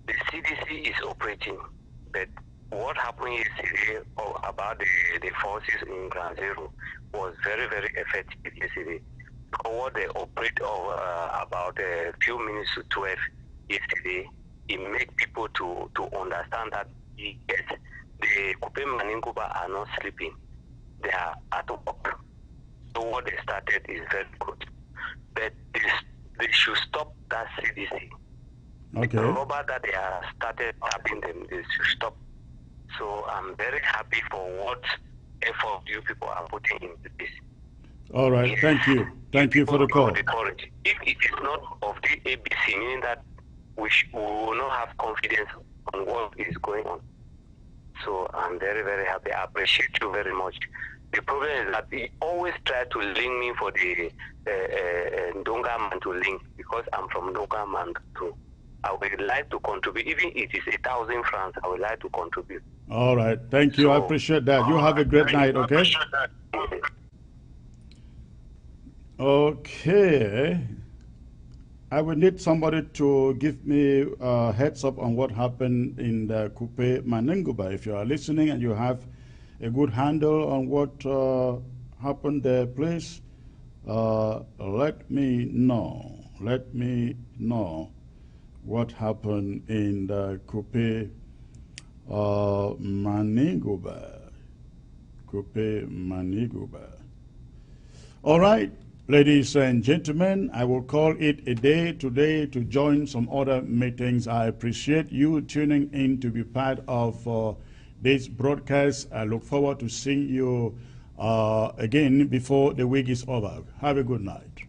the CDC is operating, but what happened yesterday about the forces in Ground Zero was very, very effective yesterday. Because what they operate about a few minutes to 12 yesterday, it make people to understand that yes, the Kupe Maninguba are not sleeping. They are at work. So what they started is very good. But they should stop that CDC. Okay. The rubber that they are started tapping them, they should stop. So I'm very happy for what effort you people are putting into this. All right. Yes. Thank you. Thank you for the call. If it is not of the ABC, meaning that we will not have confidence on what is going on. So I'm very, very happy. I appreciate you very much. The problem is that he always try to link me for the Ndonga man to link, because I'm from Ndonga man too. I would like to contribute, even if it is 1,000 francs, I would like to contribute. All right. Thank you. I appreciate that. You have a great night, okay? Okay. I will need somebody to give me a heads up on what happened in the Kupe Maninguba. If you are listening and you have a good handle on what happened there, please Let me know what happened in the Kupe Maniguba. All right, ladies and gentlemen, I will call it a day today to join some other meetings. I appreciate you tuning in to be part of this broadcast. I look forward to seeing you again before the week is over. Have a good night.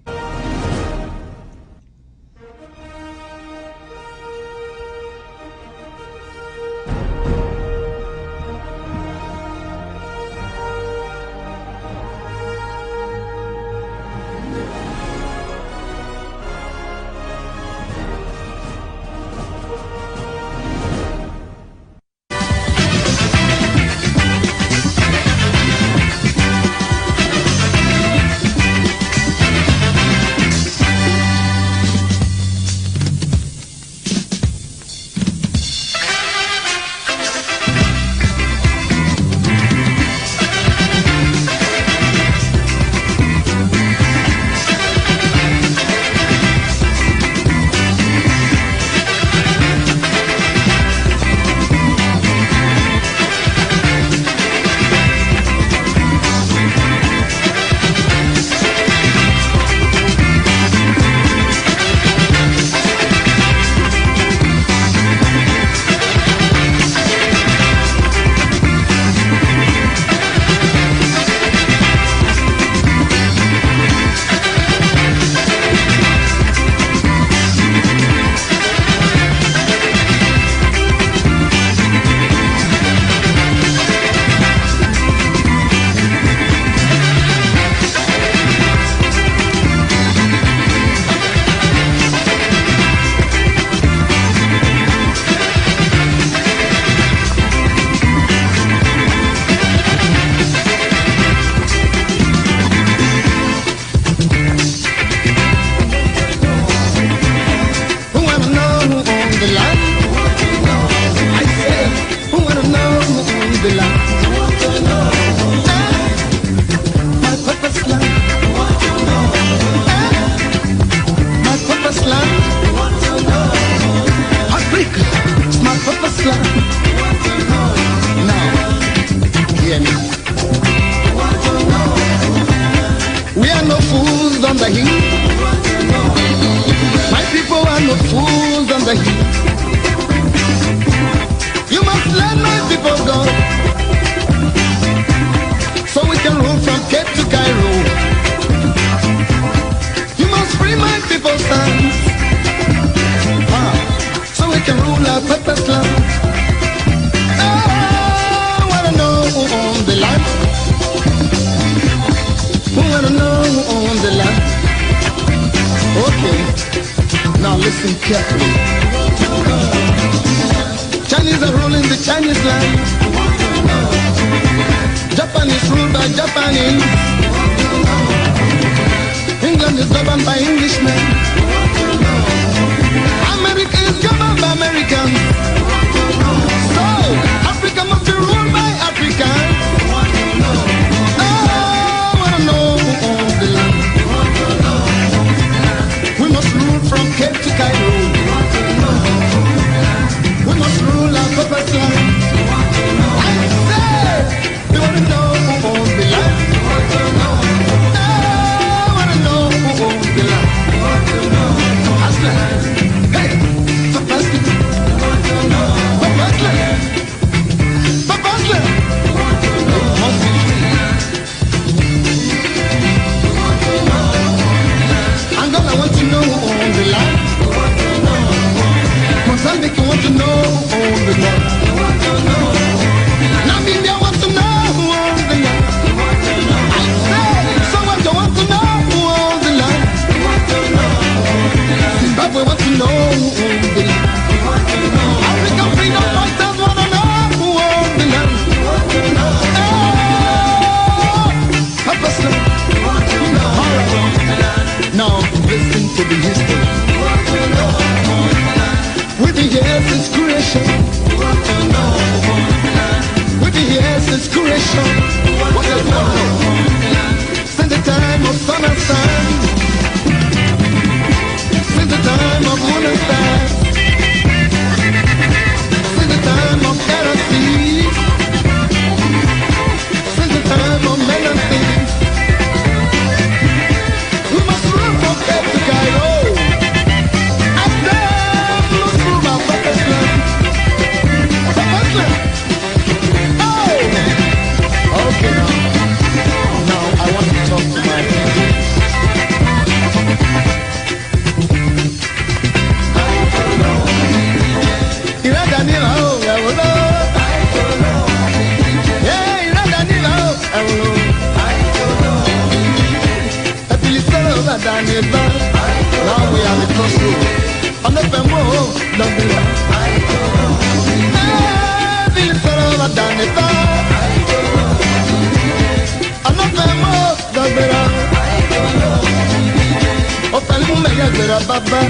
Baba,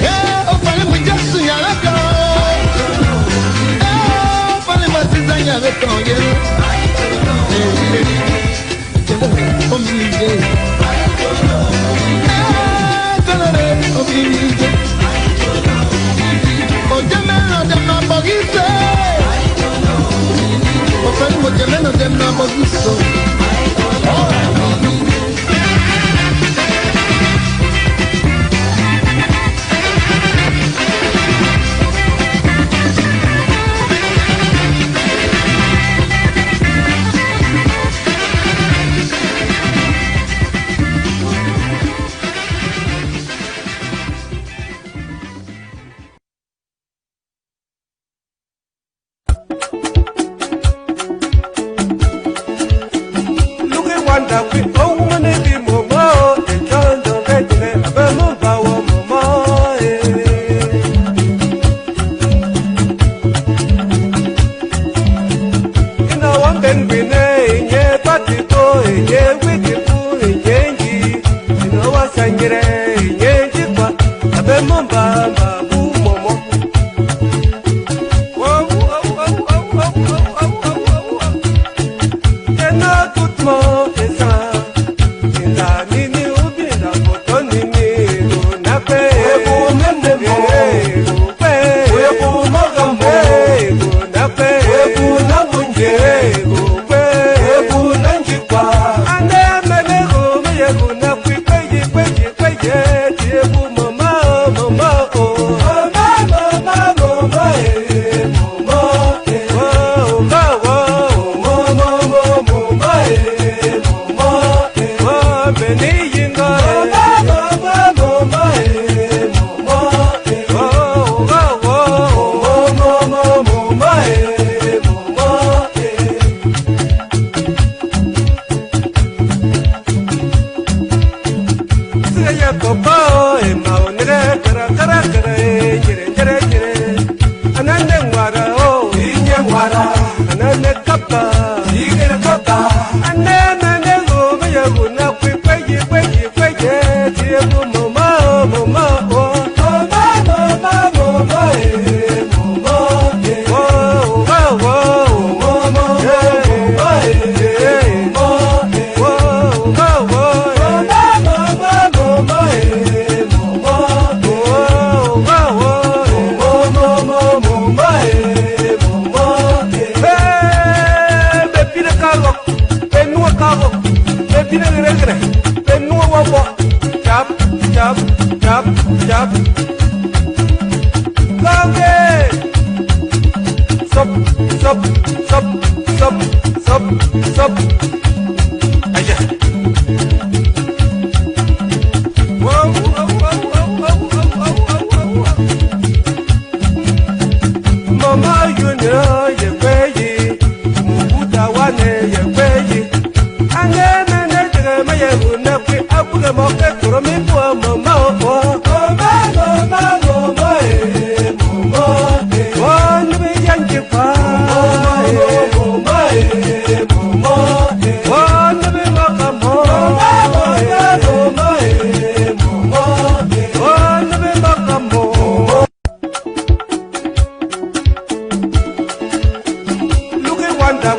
yeah, oh, fale mu Jesu yara kan, oh, fale mu sisan yara kan ye, oh mi ye, tolere oh mi ye, oh jemeno dem na bogise, oh fale mu jemeno dem na bogiso. Wanda